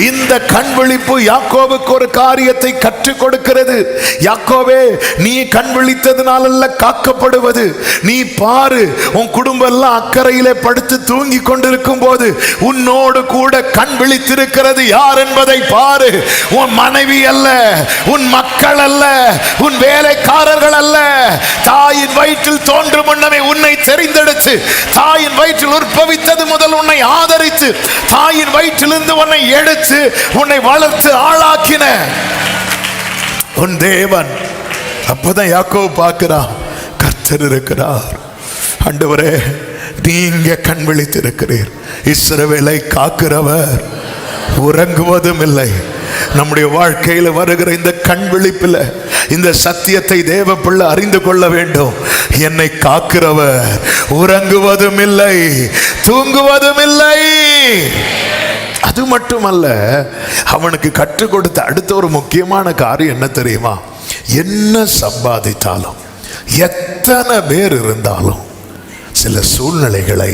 இந்த கண் விழிப்பு யாக்கோபுக்கு ஒரு காரியத்தை கற்றுக் கொடுக்கிறது. யாக்கோபே, நீ கண் விழித்ததுனால காக்கப்படுவது. நீ பாரு, உன் குடும்பம் எல்லாம் அக்கறையிலே படுத்து தூங்கி கொண்டிருக்கும் போது உன்னோடு கூட கண் விழித்திருக்கிறது யார் என்பதை பாரு. உன் மனைவி அல்ல, உன் மக்கள் அல்ல, உன் வேலைக்காரர்கள் அல்ல. தாயின் வயிற்றில் தோன்றும் முன்னமே உன்னை தெரிந்தெடுத்து, தாயின் வயிற்றில் உற்பவித்தது முதல் உன்னை ஆதரித்து, தாயின் வயிற்றிலிருந்து உன்னை எடுத்து உன்னை வளர்த்து ஆளாக்கின உன் தேவன். அப்பதான் யாக்கோபு பார்க்கிறான், கர்த்தர் இருக்கிறார். ஆண்டவரே, நீங்க கண் விழித்திருக்கிறீர். இஸ்ரவேலை காக்கிறவர் உறங்குவதும் இல்லை. நம்முடைய வாழ்க்கையில் வருகிற இந்த கண் விழிப்பில் இந்த சத்தியத்தை தேவ பிள்ளை அறிந்து கொள்ள வேண்டும். என்னை காக்கிறவர் உறங்குவதும் இல்லை, தூங்குவதும் இல்லை. அது மட்டுமல்ல, அவனுக்கு கற்றுக் கொடுத்த அடுத்த ஒரு முக்கியமான காரியம் என்ன தெரியுமா? என்ன சம்பாதித்தாலும், எத்தனை பேர் இருந்தாலும், சில சூழ்நிலைகளை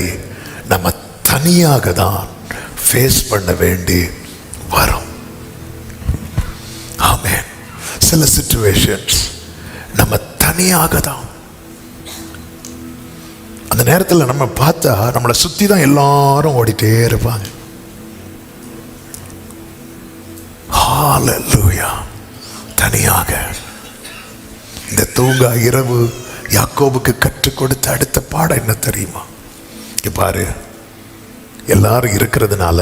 நம்ம தனியாக தான் ஃபேஸ் பண்ண வேண்டி வரும். ஆமென். சில சிச்சுவேஷன்ஸ் நம்ம தனியாக தான். அந்த நேரத்தில் நம்ம பார்த்தா நம்மளை சுற்றி தான் எல்லாரும் ஓடிட்டே இருப்பாங்க. ஹல்லேலூயா. தனியாக இந்த தூங்கா இரவு யாக்கோபுக்கு கற்றுக் கொடுத்த அடுத்த பாடம் என்ன தெரியுமா? பாரு, எல்லாரும் இருக்கிறதுனால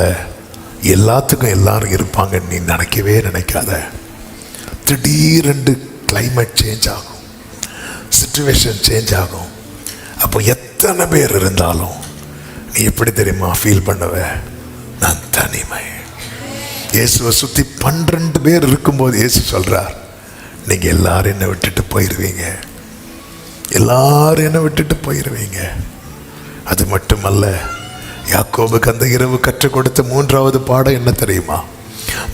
எல்லாத்துக்கும் எல்லாரும் இருப்பாங்கன்னு நீ நினைக்கவே நினைக்காத. திடீரென்று கிளைமேட் சேஞ்ச் ஆகும், சிச்சுவேஷன் சேஞ்ச் ஆகும். அப்போ எத்தனை பேர் இருந்தாலும் நீ எப்படி தெரியுமா ஃபீல் பண்ணுவ? நான் தனிமை. இயேசுவை சுற்றி 12 பேர் இருக்கும்போது இயேசு சொல்றார், நீங்க எல்லாரும் என்னை விட்டுட்டு போயிடுவீங்க, எல்லாரும் என்னை விட்டுட்டு போயிடுவீங்க. அது மட்டுமல்ல, யாக்கோபுக்கு அந்த இரவு கற்றுக் கொடுத்த 3வது பாடம் என்ன தெரியுமா?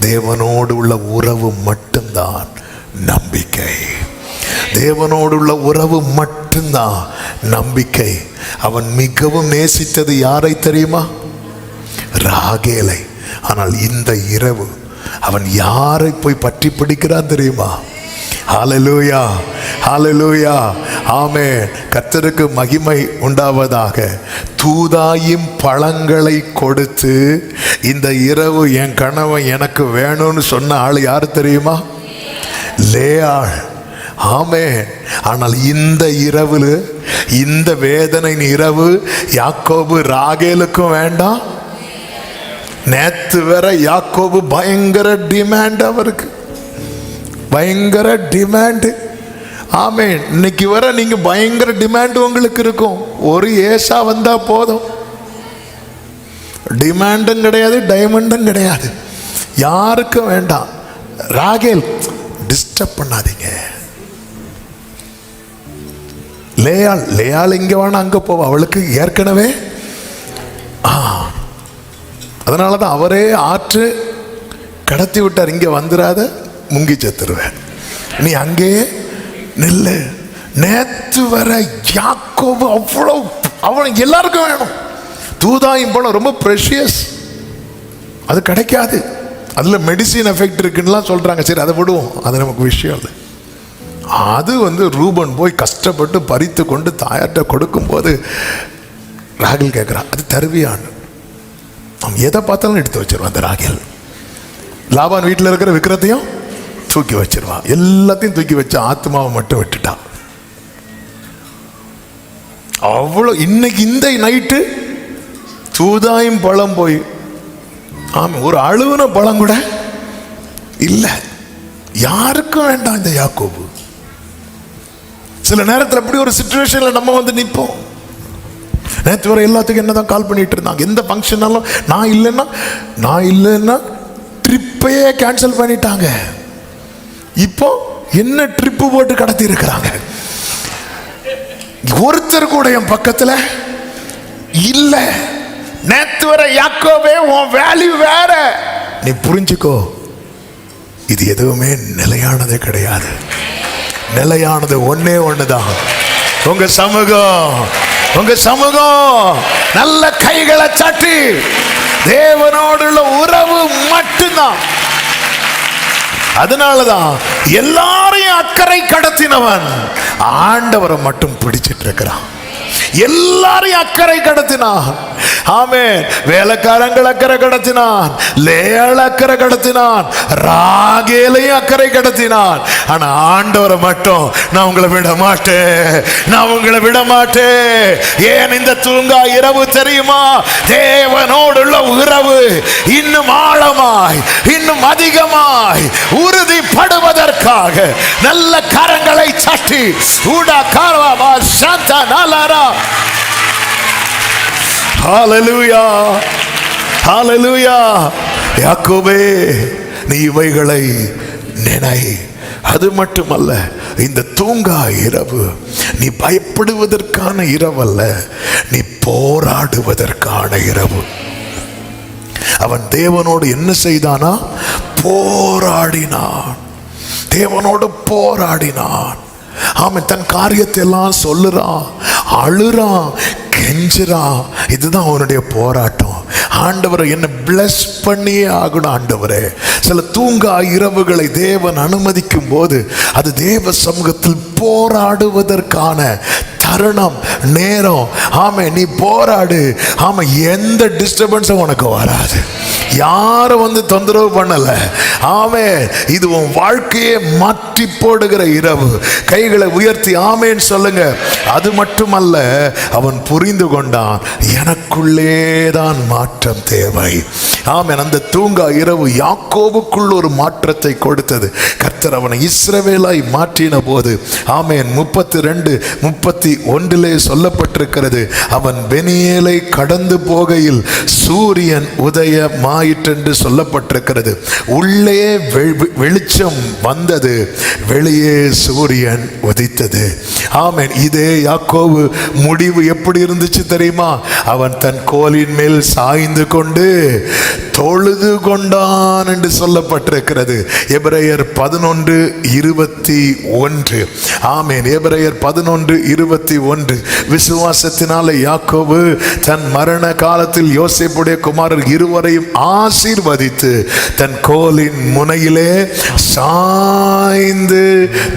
தேவனோடு உள்ள உறவு மட்டும்தான் நம்பிக்கை. தேவனோடு உள்ள உறவு மட்டும்தான் நம்பிக்கை. அவன் மிகவும் நேசித்தது யாரை தெரியுமா? ராகேலை. ஆனால் இந்த இரவு அவன் யாரை போய் பற்றி பிடிக்கிறான் தெரியுமா? ஹல்லேலூயா, ஹல்லேலூயா, ஆமென். கர்த்தருக்கு மகிமை உண்டாவதாக. தூதாயும் பழங்களை கொடுத்து இந்த இரவு என் கணவன் எனக்கு வேணும்னு சொன்ன ஆள் யார் தெரியுமா? லேயாள். ஆமென். ஆனால் இந்த இரவு, இந்த வேதனை இரவு யாக்கோபு ராகேலுக்கும் வேண்டாம். நேத்து வர யாக்கோபு பயங்கர டிமாண்ட், அவருக்கு பயங்கர டிமாண்ட். ஆமென். இன்னைக்கு வர நீங்க பயங்கர டிமாண்ட் உங்களுக்கு இருக்கும். ஒரு ஏசா வந்தா போதும். டிமாண்டும் கிடையாது, டைமண்டும் கிடையாது, யாருக்கும் வேண்டாம். ராகேல் டிஸ்டர்ப் பண்ணாதீங்க. லேயாள் இங்க வேணா அங்க போவா, அவளுக்கு ஏற்கனவே அதனாலதான் அவரே ஆற்று கடத்தி விட்டார். இங்க வந்துடாத, முங்கி செத்துருவேன், நீ அங்கேயே நில்லு. நேத்து வர யாக்கோபு அவ்வளோ, அவனுக்கு எல்லாருக்கும் வேணும். தூதாயும் பழம் ரொம்ப ப்ரெஷியஸ், அது கிடைக்காது, அதுல மெடிசின் எஃபெக்ட் இருக்குன்னுலாம் சொல்றாங்க. சரி, அதை விடுவோம், அது நமக்கு விஷயம் இல்லை. அது ரூபன் போய் கஷ்டப்பட்டு பறித்து கொண்டு தாயார்கிட்ட கொடுக்கும்போது ராகேல் கேட்குறான், அது தருவியான்னு. அவன் எதை பார்த்தாலும் எடுத்து வச்சிருவான் அந்த ராகேல். லாபான் வீட்டில் இருக்கிற விக்கிரத்தையும் தூக்கி வச்சிருவான், எல்லாத்தையும் தூக்கி வச்சு ஆத்மாவை மட்டும் விட்டுட்டான். அவ்வளோ. இன்னைக்கு இந்த நைட்டு தூதாயும் பழம் போய், ஆமா, ஒரு அழுகுன பழம் கூட இல்லை, யாருக்கும் வேண்டாம் இந்த யாக்கோபு. சில நேரத்தில் அப்படி ஒரு சிச்சுவேஷன்ல நம்ம நிற்போம். நேற்று வரை எல்லாத்துக்கும் என்னதான் கால் பண்ணிட்டு இருந்தாங்க. எந்த ஃபங்க்ஷனாலும் நான் இல்லைன்னா ட்ரிப்பையே கேன்சல் பண்ணிட்டாங்க. இப்போ என்ன ட்ரிப்பு போட்டு கடத்தி இருக்கிறாங்க. ஒருத்தர் கூட என் பக்கத்துல இல்ல. நேத்து வரை யாக்கோபே உன் வேல்யூ வேற. நீ புரிஞ்சுக்கோ, இது எதுவுமே நிலையானதே கிடையாது. நிலையானது ஒன்னே ஒண்ணுதான், உங்க சமூகம். நல்ல கைகளை தட்டி தேவனோடுள்ள உறவு மட்டும்தான். அதனாலதான் எல்லாரையும் அக்கறை கடத்தினவன் ஆண்டவரை மட்டும் பிடிச்சிட்டு இருக்கிறான். எல்லாரையும் அக்கறை கடத்தினான். ஆமென். வேலைக்காரங்கள் அக்கறை கடத்தினான், லேயாள் அக்கறை கடத்தினான், ராகேலையும் அக்கறை கடத்தினான். ஆனா ஆண்டவரை மட்டும் நான் உங்களை விட மாட்டேன். ஏன் இந்த தூங்கா இரவு தெரியுமா? தேவனோடுள்ள உறவு இன்னும் ஆழமாய், இன்னும் அதிகமாய் உறுதிப்படுவதற்காக நல்ல கரங்களை சட்டி ஊடா காரவா சாந்தா நாலாரா. ஹalleluya. யாக்கோபே, நீ இவைகளை நினை. அது மட்டுமல்ல, இந்த தூங்கா இரவு நீ பயப்படுவதற்கான இரவல்ல, நீ போராடுவதற்கான இரவு. அவன் தேவனோடு என்ன செய்தானா? தேவனோடு போராடினான். அவன் தன் காரியத்தை எல்லாம் சொல்லுறான், அழுறான், கெஞ்சுறான். இதுதான் அவனுடைய போராட்டம். ஆண்டவரை என்ன பிளஸ் பண்ணியே ஆகணும். ஆண்டவரே, சில தூங்கா இரவுகளை தேவன் அனுமதிக்கும் போது அது தேவ சமூகத்தில் போராடுவதற்கான தருணம், நேரம். ஆமே, நீ போராடு. ஆமா, எந்த டிஸ்டர்பன்ஸும் உனக்கு வராது. யாரும் வந்து தொந்தரவு பண்ணல. ஆமே, இது உன் வாழ்க்கையை மாற்றி போடுகிற இரவு. கைகளை உயர்த்தி ஆமேன்னு சொல்லுங்க. அது மட்டுமல்ல, அவன் புரிந்து கொண்டான், எனக்குள்ளேதான் மாற்றம் தேவை. ஆமென். அந்த தூங்கா இரவு யாக்கோபுக்குள் ஒரு மாற்றத்தை கொடுத்தது. கர்த்தர் அவனை இஸ்ரவேலாய் மாற்றின போது, ஆமென், 32:31 சொல்லப்பட்டிருக்கிறது, அவன் பெனியேலை கடந்து போகையில் சூரியன் உதயமாயிற்றென்று சொல்லப்பட்டிருக்கிறது. உள்ளே வெளிச்சம் வந்தது, வெளியே சூரியன் உதித்தது. ஆமென். இதே யாக்கோபு முடிவு எப்படி இருந்துச்சு தெரியுமா? அவன் தன் கோலின் மேல் சாய்ந்து கொண்டு தொழுது கொண்டான் என்று சொல்லப்பட்டிருக்கிறது. எபிரேயர் 11:21. ஆமென். எபிரேயர் 11:21. விசுவாசத்தினாலே யாக்கோபு தன் மரண காலத்தில் யோசேப்புடைய குமாரர் இருவரையும் ஆசீர்வதித்து தன் கோலின் முனையிலே சாய்ந்து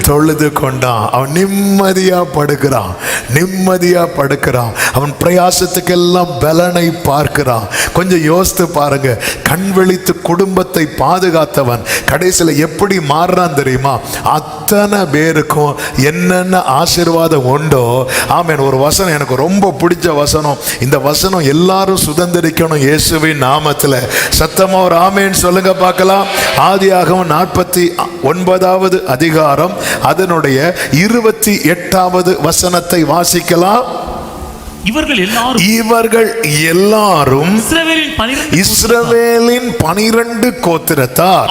தொழுது கொண்டான். அவன் நிம்மதியா படுக்கிறான். அவன் பிரயாசத்துக்கெல்லாம் பலனை பார்க்கிறான். கொஞ்சம் யோசித்து பாருங்க. கண் விழித்து குடும்பத்தை பாதுகாத்தவன் கடைசியில் எப்படி மாறுறான் தெரியுமா? அத்தனை பேருக்கும் என்னென்ன ஆசீர்வாதம் உண்டோ. ஆமென். ஒரு வசனம் எனக்கு ரொம்ப பிடிச்ச வசனம். இந்த வசனம் எல்லாரும் சுதந்திரிக்கணும் இயேசுவின் நாமத்தில். சத்தமா ஒரு ஆமென் சொல்லுங்க பார்க்கலாம். ஆதியாகமம் 49வது அதிகாரம் அதனுடைய 28வது வசனத்தை வாசிக்கலாம். இவர்கள் எல்லாரும் இஸ்ரவேலின் 12 கோத்திரத்தார்.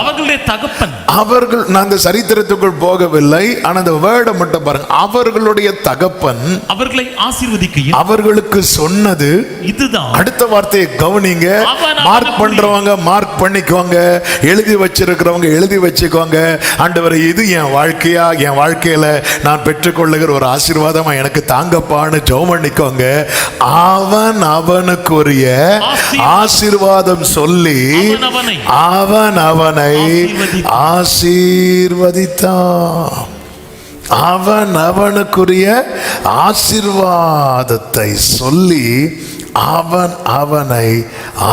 அவர்கள் நான் இந்த சரித்திரத்துக்குள் போகவில்லை, ஆனால் அந்த வேர்டை மட்டும் பாருங்க. அவர்களுடைய தகப்பன் அவர்களை ஆசீர்வதிக்கையில் அவர்களுக்கு சொன்னது இதுதான். அடுத்த வார்த்தையை கவனிங்க. மார்க் பண்றவங்க மார்க் பண்ணிக்கோங்க, எழுதி வச்சிருக்கிறவங்க எழுதி வச்சுக்கோங்க. ஆண்டவரே, இது என் வாழ்க்கையில நான் பெற்றுக்கொள்ளுகிற ஒரு ஆசீர்வாதமா எனக்கு தாங்கப்பான்னு ஜெபம் பண்ணிக்கோங்க. அவனுக்குரிய ஆசீர்வாதம் சொல்லி அவன் அவனை ஆசீர்வதித்தான். அவனுக்குரிய ஆசீர்வாதத்தை சொல்லி அவன் அவனை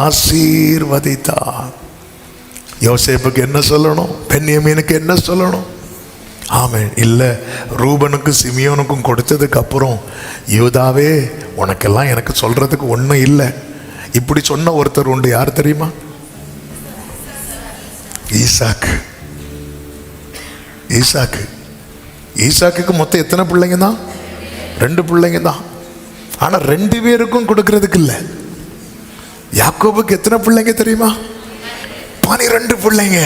ஆசீர்வதித்தான். யோசேப்புக்கு என்ன சொல்லணும்? பென்யமீனுக்கு என்ன சொல்லணும்? ஆமென். இல்லை, ரூபனுக்கும் சிமியோனுக்கும் கொடுத்ததுக்கு அப்புறம் யூதாவே உனக்கெல்லாம் எனக்கு சொல்றதுக்கு ஒன்றும் இல்லை, இப்படி சொன்ன ஒருத்தர் உண்டு. யார் தெரியுமா? ஈசாக்கு. ஈசாக்குக்கு மொத்தம் எத்தனை பிள்ளைங்க தான்? 2 பிள்ளைங்க தான். ஆனா 2 பேருக்கும் கொடுக்கறதுக்கு இல்லை. யாக்கோபுக்கு எத்தனை பிள்ளைங்க தெரியுமா? 12 பிள்ளைங்க.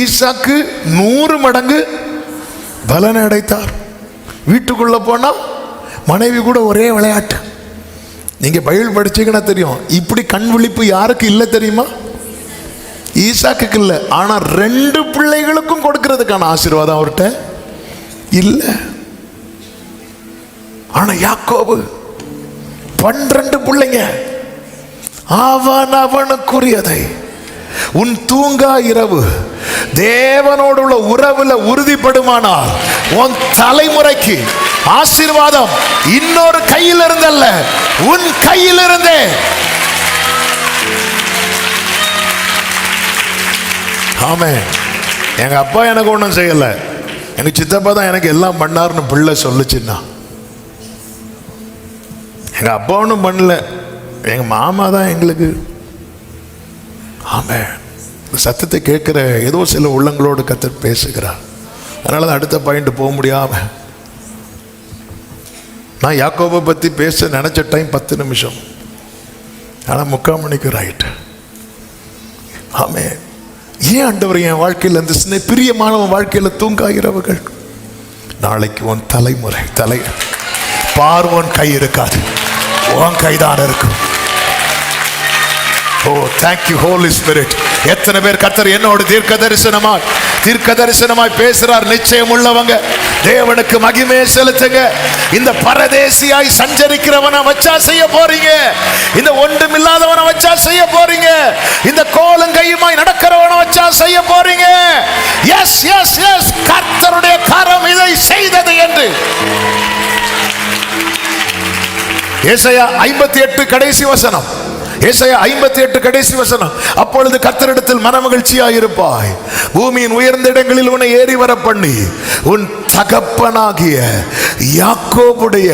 ஈசாக்கு 100 மடங்கு பலனை அடைத்தார். வீட்டுக்குள்ள போனா மனைவி கூட ஒரே விளையாட்டு. நீங்க பைபிள் படிச்சீங்கன்னா தெரியும், இப்படி கண் விழிப்பு யாருக்கு இல்லை தெரியுமா? ஈசாக்கு இல்லை. ஆனா 2 பிள்ளைகளுக்கும் கொடுக்கிறதுக்கான ஆசீர்வாதம் அவர்கிட்ட இல்லை. ஆனா யாக்கோபு 12 பிள்ளைங்க. அவனுக்குரியதை உன் தூங்கா இரவு தேவனோடு உள்ள உறவுல உறுதிப்படுமானால் உன் தலைமுறைக்கு ஆசீர்வாதம் இன்னொரு கையில் இருந்தல்ல, உன் கையில் இருந்தே. ஆமென். எங்க அப்பா எனக்கு ஒன்றும் செய்யல, எங்க சித்தப்பா தான் எனக்கு எல்லாம் பண்ணாருன்னு பிள்ளை சொல்லுச்சுன்னா. எங்க அப்பா ஒன்றும் பண்ணல, எங்க மாமா தான் எங்களுக்கு. ஆமென். சத்தத்தை கேட்கிற ஏதோ சில உள்ளங்களோடு கர்த்தர் பேசுகிறார். அதனால தான் அடுத்த பாயிண்ட் போக முடியாம நான் யாக்கோபை பத்தி பேச நினைச்ச டைம் 10 நிமிஷம், ஆனா 3/4 மணிக்கு ரைட். ஆமென். ஏன் ஆண்டவர் என் வாழ்க்கையில் அந்த சின்ன பிரியமானவன் வாழ்க்கையில தூங்கா இரவுகள்? நாளைக்கு உன் தலைமுறை பார்வன் கை இருக்காது, உன் கைதான் இருக்கும். Oh thank you holy spirit. எத்தனை பேர் கர்த்தர் என்னோடு தீர்க்க தரிசனமாய் பேசுறார்? நிச்சயம் உள்ளவங்க தேவனுக்கு மகிமை செலுத்துங்க. இந்த பரதேசியாய் சஞ்சரிக்கிறவனை வச்சா செய்ய போறீங்க, இந்த ஒன்றுமில்லாதவனை வச்சா செய்ய போறீங்க, இந்த கோலும் கையுமாய் நடக்கிறவனை வச்சா செய்ய போறீங்க. எஸ் எஸ் எஸ், கர்த்தருடைய கரம் இதை செய்தது என்று. ஏசாயா 58 கடைசி வசனம். ஏசாயா 58 கடைசி வசனம். அப்பொழுது கர்த்தரிடத்தில் மனமகிழ்ச்சியாயிருப்பாய், பூமியின் உயர்ந்த இடங்களில் உன்னை ஏறி வர பண்ணி உன் தகப்பனாகிய யாக்கோபுடைய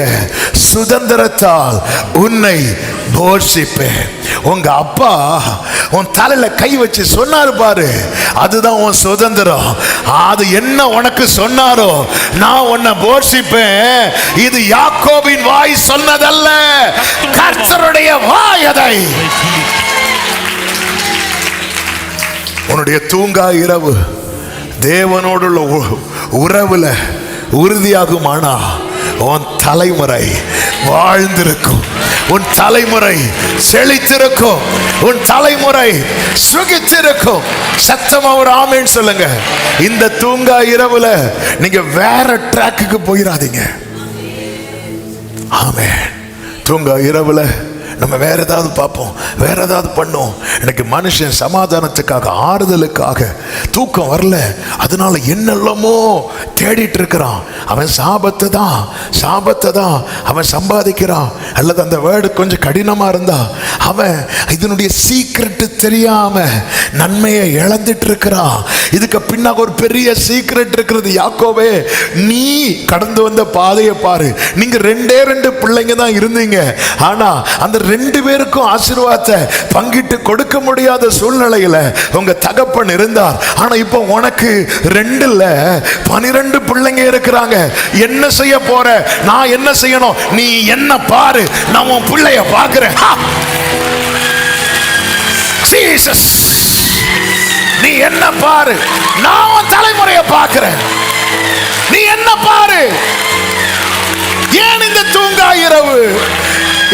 சுதந்திரத்தால் உன்னை போஷிப்பேன். உங்க அப்பா உன் தலையில கை வச்சு சொன்னாரு பாரு, அதுதான் உன் சுதந்திரம். அது என்ன உனக்கு சொன்னாரோ, நான் உன்னை போஷிப்பேன். இது யாக்கோபின் வாய் சொன்னதல்ல, கர்த்தருடைய வாய் அதை. உன்னுடைய தூங்கா இரவு தேவனோடுள்ள உறவுல உறுதியாகுமானா உன் தலைமுறை வாழ்ந்திருக்கும், உன் தலைமுறை செழித்திருக்கும், உன் தலைமுறை சுகித்திருக்கும். சத்தமா ஒரு ஆமென் சொல்லுங்க. இந்த தூங்கா இரவுல நீங்க வேற ட்ராக்குக்கு போயிடாதீங்க. ஆமென். தூங்கா இரவுல நம்ம வேற ஏதாவது பார்ப்போம், வேற ஏதாவது பண்ணும். எனக்கு மனுஷன் சமாதானத்துக்காக, ஆறுதலுக்காக தூக்கம் வரல, அதனால என்னெல்லாமோ தேடிட்டு இருக்கிறான். அவன் சாபத்தை தான் அவன் சம்பாதிக்கிறான். அல்லது அந்த வேர்டு கொஞ்சம் கடினமா இருந்தா அவன் இதனுடைய சீக்ரெட் தெரியாம நன்மையை இழந்துட்டு இருக்கிறான். இதுக்கு பின்னாக ஒரு பெரிய சீக்ரெட் இருக்கிறது. யாக்கோபே, நீ கடந்து வந்த பாதையை பாரு. நீங்க 2 பிள்ளைங்க தான் இருந்தீங்க, ஆனா அந்த 2 பேருக்கும் ஆசீர்வாதத்தை பங்கிட்டு கொடுக்க முடியாத சூழ்நிலையில உங்க தகப்பன் இருந்தார். ஆனா இப்போ உனக்கு 2 இல்ல 12 பிள்ளைங்க இருக்கிறாங்க. என்ன செய்ய போற? நான் என்ன செய்யணும்? நீ என்ன பாரு, நான் உன் பிள்ளைய பார்க்கிறேன். ஜீசஸ், நீ என்ன பாரு, நான் உன் தலைமுறையை பார்க்கிறேன். நீ என்ன பாரு. ஏன் இந்த தூங்கா இரவு?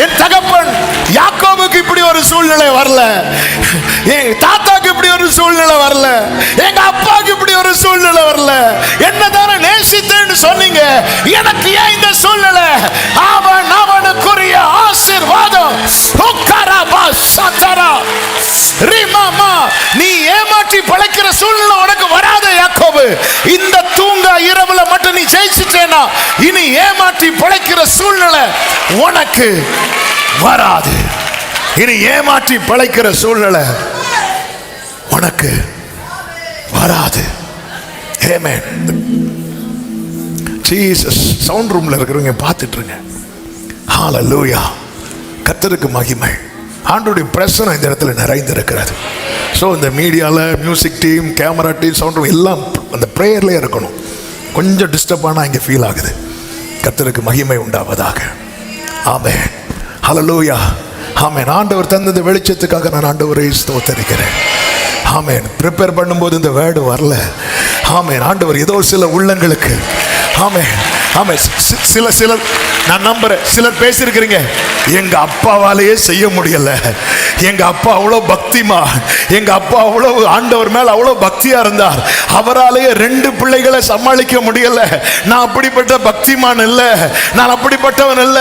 என் தகப்பன் யாக்கோபுக்கு இப்படி ஒரு சூழ்நிலை வரல, என் தாத்தாக்கு இப்படி ஒரு சூழ்நிலை வரல, எங்க அப்பாவுக்கு இப்படி ஒரு சூழ்நிலை வரல. என்னதான நேசித்தேன்னு சொன்னீங்க, எனக்கு ஏன் இந்த சூழ்நிலை? அவனுக்குரிய ஆசீர்வாதம். நீ ஏமாற்றி பழைக்கிற சூழ்நிலை உனக்கு வராத யாக்கோபு. இந்த தூங்கா இரவுல மட்டும் நீ ஜெயிச்சிட்டேனா, இனி ஏமாற்றி பழைக்கிற சூழ்நிலை உனக்கு வராது. இனி ஏமாற்றி பழைக்கிற சூழ்நிலை உனக்கு வராது. ஆமென். ஜீசஸ். சவுண்ட் ரூம்ல இருக்கிறவங்க பார்த்துட்டு இருங்க. ஹalleluya. கர்த்தருக்கு மகிமை. ஆண்டவருடைய பிரசன்னம் இந்த இடத்துல நிறைந்திருக்கிறது. ஸோ இந்த மீடியாவில் music team, camera team, sound room எல்லாம் அந்த ப்ரேயர்லேயே இருக்கணும். கொஞ்சம் டிஸ்டர்ப் ஆனால் இங்கே ஃபீல் ஆகுது. கர்த்தருக்கு மகிமை உண்டாவதாக. ஆமென், ஹல்லேலூயா. ஆமென். ஆண்டவர் தந்தது வெளிச்சத்துக்காக நான் ஆண்டவரை ஸ்தோத்தரிக்கிறேன். ஆமென். ப்ரிப்பேர் பண்ணும்போது இந்த வேர்டு வரல. ஆமென். ஆண்டவர் ஏதோ சில உள்ளங்களுக்கு, ஆமென் ஆமென், சிலர் நான் நம்புறேன், சிலர் பேசியிருக்கிறீங்க, எங்க அப்பாவாலேயே செய்ய முடியல, எங்க அப்பா அவ்வளோ பக்திமா, எங்க அப்பா அவ்வளோ ஆண்டவர் மேல அவ்வளோ பக்தியா இருந்தார், அவராலேயே 2 பிள்ளைகளை சமாளிக்க முடியல. நான் அப்படிப்பட்ட பக்திமான் இல்ல, நான் அப்படிப்பட்டவன் இல்ல.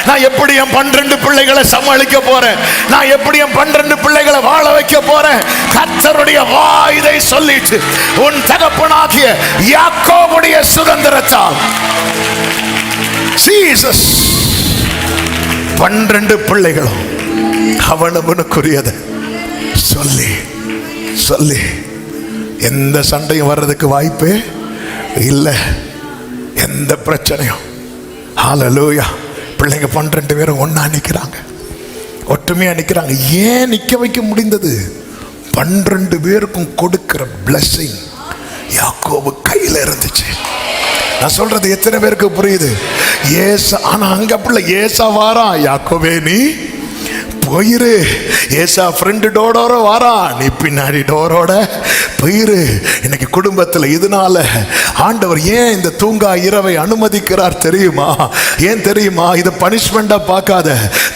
நான் எப்படி என் 12 பிள்ளைகளை சமாளிக்க போறேன்? நான் எப்படி என் 12 பிள்ளைகளை வாழ வைக்க போறேன்? கர்த்தருடைய வாயிதை சொல்லிட்டு உன் தகப்பனாகிய யாக்கோபுடைய சுதந்திரத்தால் ஜீசஸ் 12 பிள்ளைகளும் அவனவனுக்குரியது சொல்லி சொல்லி எந்த சண்டையும் வர்றதுக்கு வாய்ப்பே இல்லை, எந்த பிரச்சனையும். ஹல்லேலூயா. பிள்ளைங்க 12 பேரும் ஒண்ணா நிற்கிறாங்க, ஒற்றுமையா நிற்கிறாங்க. ஏன் நிற்க வைக்க முடிந்தது? 12 பேருக்கும் கொடுக்கிற பிளஸிங் யாக்கோபு கையில் இருந்துச்சு. நான் சொல்றது எத்தனை பேருக்கு புரியுது? ஏசா, ஆனா அங்க பிள்ளை ஏசா வாரா, யாக்கோபே நீ போயிரு. ஏசா ஃப்ரெண்டு டோரோட வாரா, நீ பின்னாடி டோரோட போயிரு. இன்னைக்கு குடும்பத்தில் இதனால ஆண்டவர் ஏன் இந்த தூங்கா இரவை அனுமதிக்கிறார் தெரியுமா? ஏன் தெரியுமா? இது பனிஷ்மெண்டா பார்க்காத,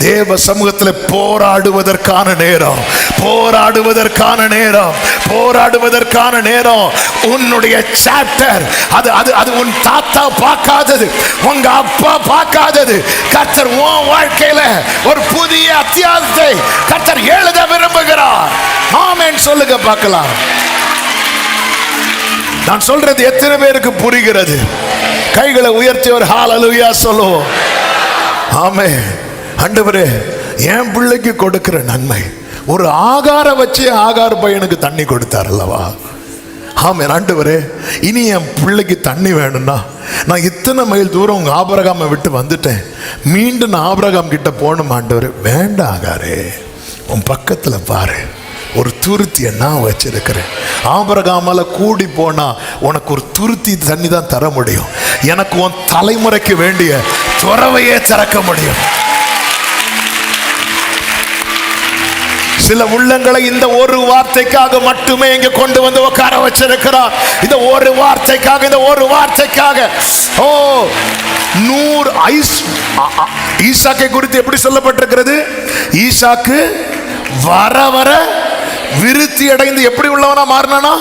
தேவ சமூகத்தில் போராடுவதற்கான நேரம், போராடுவதற்கான நேரம், போராடுவதற்கான நேரம். உன்னுடைய சாப்டர் அது அது அது உன் தாத்தா பார்க்காதது, உங்க அப்பா பார்க்காதது. கர்த்தர் உன் வாழ்க்கையில ஒரு புதிய அத்தியாயத்தை கர்த்தர் எழுத விரும்புகிறார். ஆமென் சொல்லுங்க பார்க்கலாம். நான் சொல்றது எத்தனை பேருக்கு புரிகிறது? கைகளை உயர்த்தி ஒரு ஹல்லேலூயா சொல்லுவோம். ஆமென். ஆண்டவரே, என் பிள்ளைக்கு கொடுக்கிற நன்மை, ஒரு ஆகார வச்சு ஆகார பையனுக்கு தண்ணி கொடுத்தார் அல்லவா? ஆமென். ஆண்டவரே, இனி என் பிள்ளைக்கு தண்ணி வேணும்னா நான் இத்தனை மைல் தூரம் உங்க ஆபிரகாமை விட்டு வந்துட்டேன், மீண்டும் நான் ஆபிரகாம் கிட்ட போகணும். ஆண்டவரே வேண்டாம் ஆகாரே, உன் பக்கத்துல பாரு, ஒரு துருத்தியை நான் வச்சிருக்கிறேன். ஆபிரகாமால கூடி போனா உனக்கு ஒரு துருத்தி தண்ணி தான் தர முடியும், எனக்கு உன் தலைமுறைக்கு வேண்டிய துறவையே திறக்க முடியும். சில உள்ளங்களை இந்த ஒரு வார்த்தைக்காக மட்டுமே இங்க கொண்டு வந்து உட்கார வச்சிருக்கிறார். இந்த ஒரு வார்த்தைக்காக, இந்த ஒரு வார்த்தைக்காக. ஓ, 100 ஈசாக்கை குறித்து எப்படி சொல்லப்பட்டிருக்கிறது? ஈசாக்கு வர வர விருத்தி அடைந்து எப்படி உள்ளவனா மாறினானா?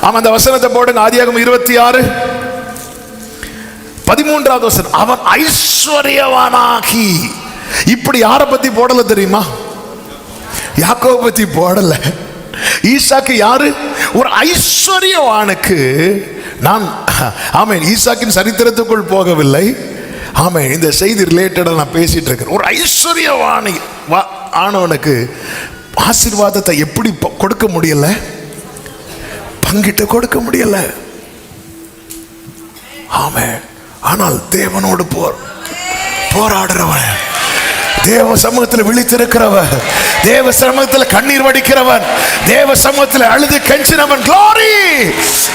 அவன் அந்த வசனத்தை போடுங்க, ஆதியாகமம் 26:13 வசனம். அவன் ஐஸ்வர்யவானாகி. இப்படி யாரை பத்தி போடல தெரியுமா? யாக்கோபை பத்தி போடல. ஈசாக்கு யாரு? ஒரு ஐஸ்வர்யவானுக்கு. நான் ஆமென் ஈசாக்கின் சரித்திரத்துக்குள் போகவில்லை. ஆமென், இந்த செய்தி ரிலேட்டடா நான் பேசிட்டு இருக்கேன். ஒரு ஐஸ்வர்யவானி ஆனவனுக்கு ஆசீர்வாதத்தை எப்படி கொடுக்க முடியல? பங்கிட்டு கொடுக்க முடியல. ஆமென். ஆனால் தேவனோடு போராடுறவன், தேவ சமூகத்தில் விழித்திருக்கிறவன், தேவ சமூகத்தில் கண்ணீர் வடிக்கிறவன், தேவ சமூகத்தில் அழுது கெஞ்சினவன். glory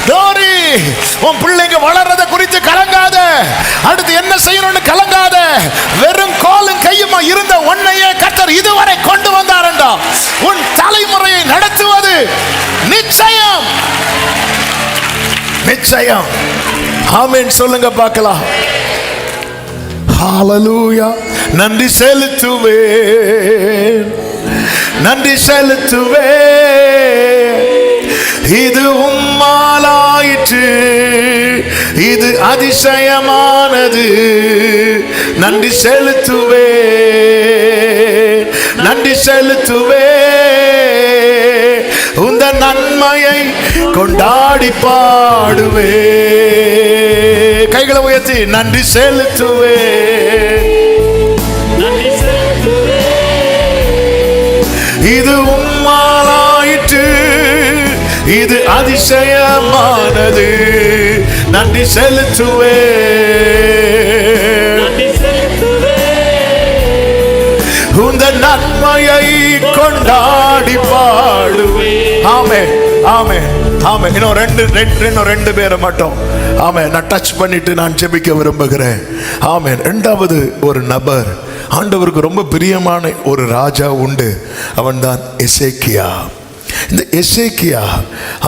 glory. உன் பிள்ளைங்க வளர்றத குறித்து கலங்காத, அடுத்து என்ன செய்யணும்னு கலங்காத. வெறும் காலும் கையுமா இருந்த உன்னையே கர்த்தர் இதுவரை கொண்டு வந்தாரண்டா. உன் தலைமுறையை நடத்துவது நிச்சயம், நிச்சயம். ஆமென் சொல்லுங்க பார்க்கலாம். ஹல்லேலூயா. நன்றி செலுத்துவேன், நன்றி செலுத்துவேன். இது உம்மாலாயிற்று, இது அதிசயமானது. நன்றி செலுத்துவேன், நன்றி செலுத்துவேன். உந்த நன்மையை கொண்டாடி பாடுவே. கைகளை உயர்த்தி நன்றி செலுத்துவே. இது உம்மாலாயிற்று, இது அதிசயமானது. நன்றி செலுத்துவே, உந்த நன்மையை கொண்டாடி பாடுவே. ஆமே ஆமே ஆமே. இன்னும் ரெண்டு பேரை மட்டும் ஆமென். நான் டச் பண்ணிட்டு நான் ஜெபிக்க விரும்புகிறேன். ஆமென். இரண்டாவது ஒரு நபர், ஆண்டவருக்கு ரொம்ப பிரியமான ஒரு ராஜா உண்டு. அவன்தான் எசேக்கியா. இந்த எசேக்கியா,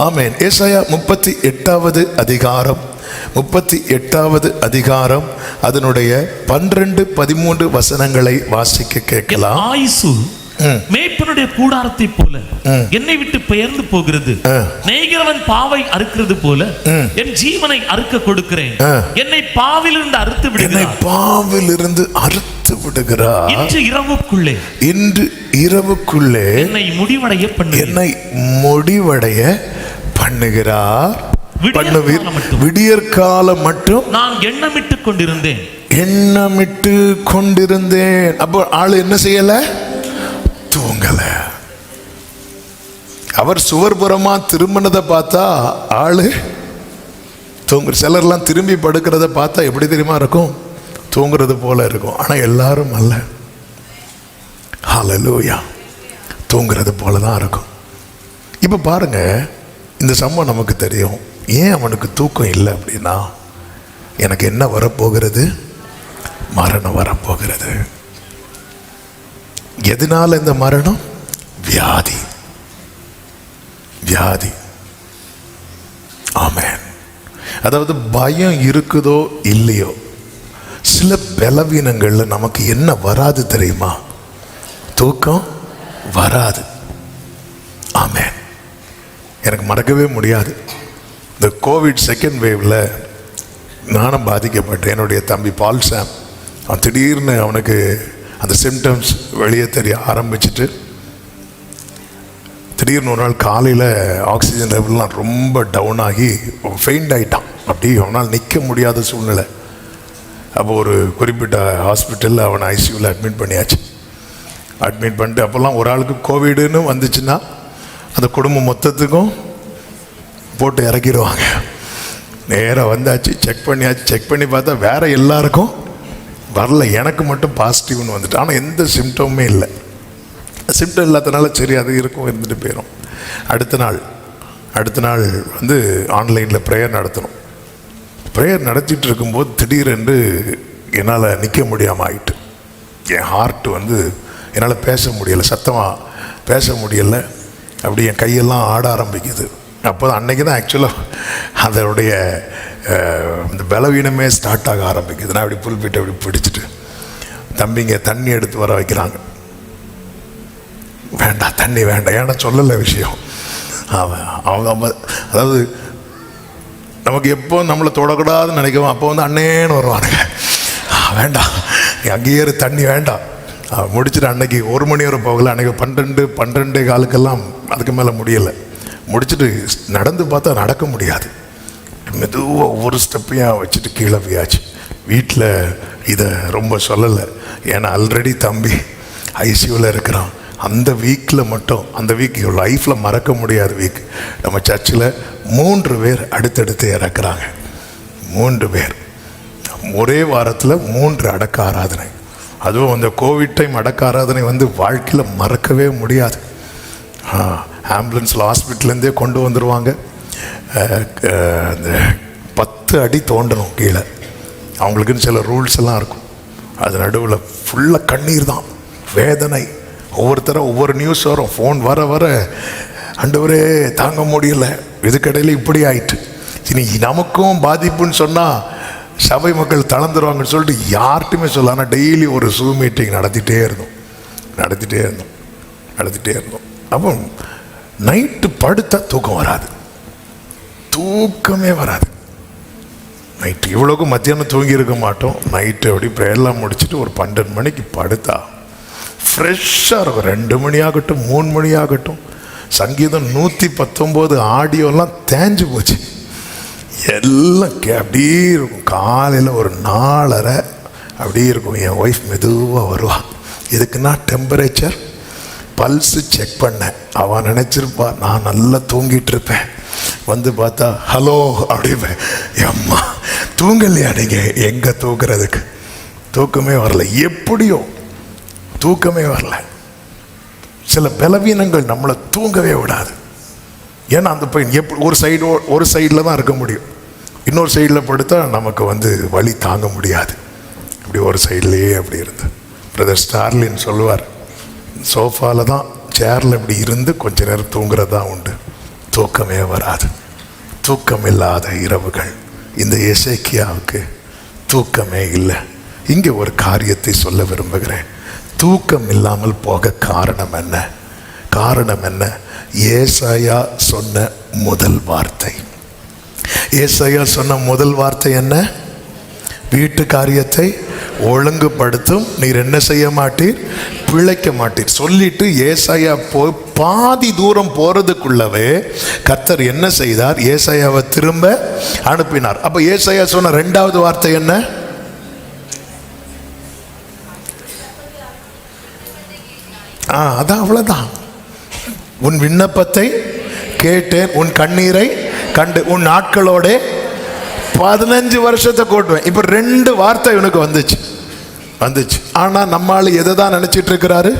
ஆமென், ஏசாயா 38வது அதிகாரம், 38வது அதிகாரம் அதனுடைய 12, 13 வசனங்களை வாசிக்க கேட்கலாம். ஆயுசு மேய்ப்பனுடைய கூடாரத்தை போல என்னை விட்டு பெயர்ந்து போகிறது. நெய்கிறவன் பாவை அறுக்கிறது போல என் ஜீவனை அறுக்க கொடுக்கிறேன். என்னை பாவிலிருந்து அறுத்து விடுகிறார். பாவிலிருந்து அறுத்து விடுகிறார். இன்று இரவுக்குள்ளே என்னை முடிவடைய பண்ணுகிறார். விடியற்காலம் மட்டும் நான் எண்ணமிட்டு கொண்டிருந்தேன். அப்போ ஆளு என்ன செய்யல? தூங்கல. அவர் சுவர்புறமா திரும்பினதை பார்த்தா ஆளு தூங்குற. சிலர்லாம் திரும்பி படுக்கிறத பார்த்தா எப்படி தெரியுமா இருக்கும்? தூங்குறது போல இருக்கும். ஆனா எல்லாரும் அல்ல. ஹல்லேலூயா. தூங்குறது போலதான் இருக்கும். இப்ப பாருங்க, இந்த சம்பவம் நமக்கு தெரியும். ஏன் அவனுக்கு தூக்கம் இல்லை அப்படின்னா, எனக்கு என்ன வரப்போகிறது? மரணம் வரப்போகிறது. எதனால இந்த மரணம்? வியாதி. ஆமென். அதாவது பயம் இருக்குதோ இல்லையோ, சில பலவீனங்கள்ல நமக்கு என்ன வராது தெரியுமா? தூக்கம் வராது. ஆமென். எனக்கு மறக்கவே முடியாது, இந்த கோவிட் செகண்ட் வேவ்ல நானும் பாதிக்கப்பட்டேன். என்னுடைய தம்பி பால் சாம், அவன் திடீர்னு அவனுக்கு அந்த சிம்டம்ஸ் வெளியே தெரிய ஆரம்பிச்சுட்டு, திடீர்னு ஒரு நாள் காலையில் ஆக்சிஜன் லெவல்லாம் ரொம்ப டவுன் ஆகி ஃபெயிண்ட் ஆகிட்டான். அப்படி அவனால் நிற்க முடியாத சூழ்நிலை. அப்போ ஒரு குறிப்பிட்ட ஹாஸ்பிட்டலில் அவனை ஐசியூவில் அட்மிட் பண்ணியாச்சு. அட்மிட் பண்ணிட்டு, அப்போல்லாம் ஒரு ஆளுக்கு கோவிடுன்னு வந்துச்சுன்னா அந்த குடும்பம் மொத்தத்துக்கும் போட்டு இறக்கிடுவாங்க. நேராக வந்தாச்சு, செக் பண்ணியாச்சு. செக் பண்ணி பார்த்தா வேற எல்லாருக்கும் வரல, எனக்கு மட்டும் பாசிட்டிவ்னு வந்துட்டு. ஆனால் எந்த சிம்டமுமே இல்லை. சிம்டம் இல்லாதனால சரி அது இருக்கும், இருந்துட்டு போயிடும். அடுத்த நாள் வந்து ஆன்லைனில் ப்ரேயர் நடத்தணும். ப்ரேயர் நடத்திட்டு இருக்கும்போது திடீரென்று என்னால் நிற்க முடியாமல் ஆயிட்டு. என் ஹார்ட் வந்து என்னால் பேச முடியலை, சத்தமாக பேச முடியலை. அப்படி என் கையெல்லாம் ஆட ஆரம்பிக்குது. அப்போ அன்னைக்கு தான் ஆக்சுவலாக அதனுடைய இந்த பலவீனமே ஸ்டார்ட் ஆக ஆரம்பிக்குது. நான் அப்படி புல்பிட்டு அப்படி பிடிச்சிட்டு, தம்பிங்க தண்ணி எடுத்து வர வைக்கிறாங்க. வேண்டாம், தண்ணி வேண்டாம், ஏன்னா சொல்லலை விஷயம். அவங்க அதாவது நமக்கு எப்போ நம்மளை தொடக்கூடாதுன்னு நினைக்கவும் அப்போ வந்து அண்ணேன்னு வருவானுங்க. வேண்டாம், அங்கேயே தண்ணி வேண்டாம். முடிச்சுட்டு அன்னைக்கு 1 மணி வரை போகல. அன்னைக்கு 12 காலுக்கெல்லாம் அதுக்கு மேலே முடியலை. முடிச்சுட்டு நடந்து பார்த்தா நடக்க முடியாது. மெதுவாக ஒவ்வொரு ஸ்டெப்பையாக வச்சுட்டு கீழே போயாச்சு. வீட்டில் இதை ரொம்ப சொல்லலை, ஏன்னா ஆல்ரெடி தம்பி ஐசியூவில் இருக்கிறான். அந்த வீக்கில் மட்டும், அந்த வீக் லைஃப்பில் மறக்க முடியாத வீக், நம்ம சர்ச்சில் 3 பேர் அடுத்தடுத்து இறக்குறாங்க. 3 பேர் ஒரே வாரத்தில் 3 அடக்க ஆராதனை. அதுவும் அந்த கோவிட் டைம் அடக்க ஆராதனை வந்து வாழ்க்கையில் மறக்கவே முடியாது. ஆம்புலன்ஸில் ஹாஸ்பிட்டல்லேருந்தே கொண்டு வந்துடுவாங்க. அந்த 10 அடி தோண்டணும் கீழே. அவங்களுக்குன்னு சில ரூல்ஸ் எல்லாம் இருக்கும். அது நடுவில் ஃபுல்லாக கண்ணீர் தான், வேதனை. ஒவ்வொருத்தரும் ஒவ்வொரு நியூஸ் வரும், ஃபோன் வர ஆண்டவரே தாங்க முடியல, இதுக்கடையில் இப்படி ஆயிட்டு. இனி நமக்கும் பாதிப்புன்னு சொன்னால் சபை மக்கள் தளர்ந்துருவாங்கன்னு சொல்லிட்டு யார்கிட்டையுமே சொல்ல. ஆனால் டெய்லி ஒரு Zoom மீட்டிங் நடத்திட்டே இருந்தோம். அப்போ நைட்டு படுத்தா தூக்கம் வராது, தூக்கமே வராது. நைட்டு இவ்வளோக்கும் மத்தியானம் தூங்கி இருக்க மாட்டோம். நைட்டு அப்படி ப்ரேயர்லாம் முடிச்சுட்டு ஒரு 12 மணிக்கு படுத்தா ஃப்ரெஷ்ஷாக இருக்கும். 2 மணி ஆகட்டும், 3 மணி ஆகட்டும். சங்கீதம் 119 ஆடியோலாம் தேஞ்சு போச்சு. எல்லாம் அப்படியே இருக்கும். காலையில் ஒரு 4:30 அப்படியே இருக்கும். என் ஒய்ஃப் மெதுவாக வருவாள். இதுக்குன்னா டெம்பரேச்சர் பல்ஸு செக் பண்ணேன். அவன் நினச்சிருப்பா நான் நல்லா தூங்கிட்டு இருப்பேன். வந்து பார்த்தா ஹலோ அப்படிப்பேன். அம்மா தூங்கலையா நீங்கள்? எங்கே தூங்குறதுக்கு? தூக்கமே வரல. எப்படியோ தூக்கமே வரல. சில பலவீனங்கள் நம்மளை தூங்கவே விடாது. ஏன்னா அந்த பையன் எப்படி ஒரு சைடில் தான் இருக்க முடியும். இன்னொரு சைடில் படுத்தா நமக்கு வலி தாங்க முடியாது. இப்படி ஒரு சைட்லேயே அப்படி இருந்து பிரதர் ஸ்டார்லின் சொல்லுவார், சோஃபாவில் தான் சேரில் இப்படி இருந்து கொஞ்ச நேரம் தூங்குறது தான் உண்டு, தூக்கமே வராது. தூக்கம் இல்லாத இரவுகள். இந்த எசேக்கியாவுக்கு தூக்கமே இல்லை. இங்கே ஒரு காரியத்தை சொல்ல விரும்புகிறேன். தூக்கம் இல்லாமல் போக காரணம் என்ன? காரணம் என்ன? ஏசாயா சொன்ன முதல் வார்த்தை. ஏசாயா சொன்ன முதல் வார்த்தை என்ன? வீட்டு காரியத்தை ஒழுங்குபடுத்தும், நீர் என்ன செய்ய மாட்டீர்? பிழைக்க மாட்டீர் சொல்லிட்டு ஏசாயா போய் பாதி தூரம் போறதுக்குள்ளவே கர்த்தர் என்ன செய்தார்? ஏசாயாவை திரும்ப அனுப்பினார். அப்ப ஏசாயா சொன்ன இரண்டாவது வார்த்தை என்ன? அதான், அவ்வளவுதான். உன் விண்ணப்பத்தை கேட்டேன், உன் கண்ணீரை கண்டு, உன் நாட்களோட 15 வருஷத்தை கூட்டுவேன். இப்ப 2 வார்த்தை இவனுக்கு வந்துச்சு. ஆனா நம்மால எதை தான் நினைச்சிட்டு இருக்கிறாரு?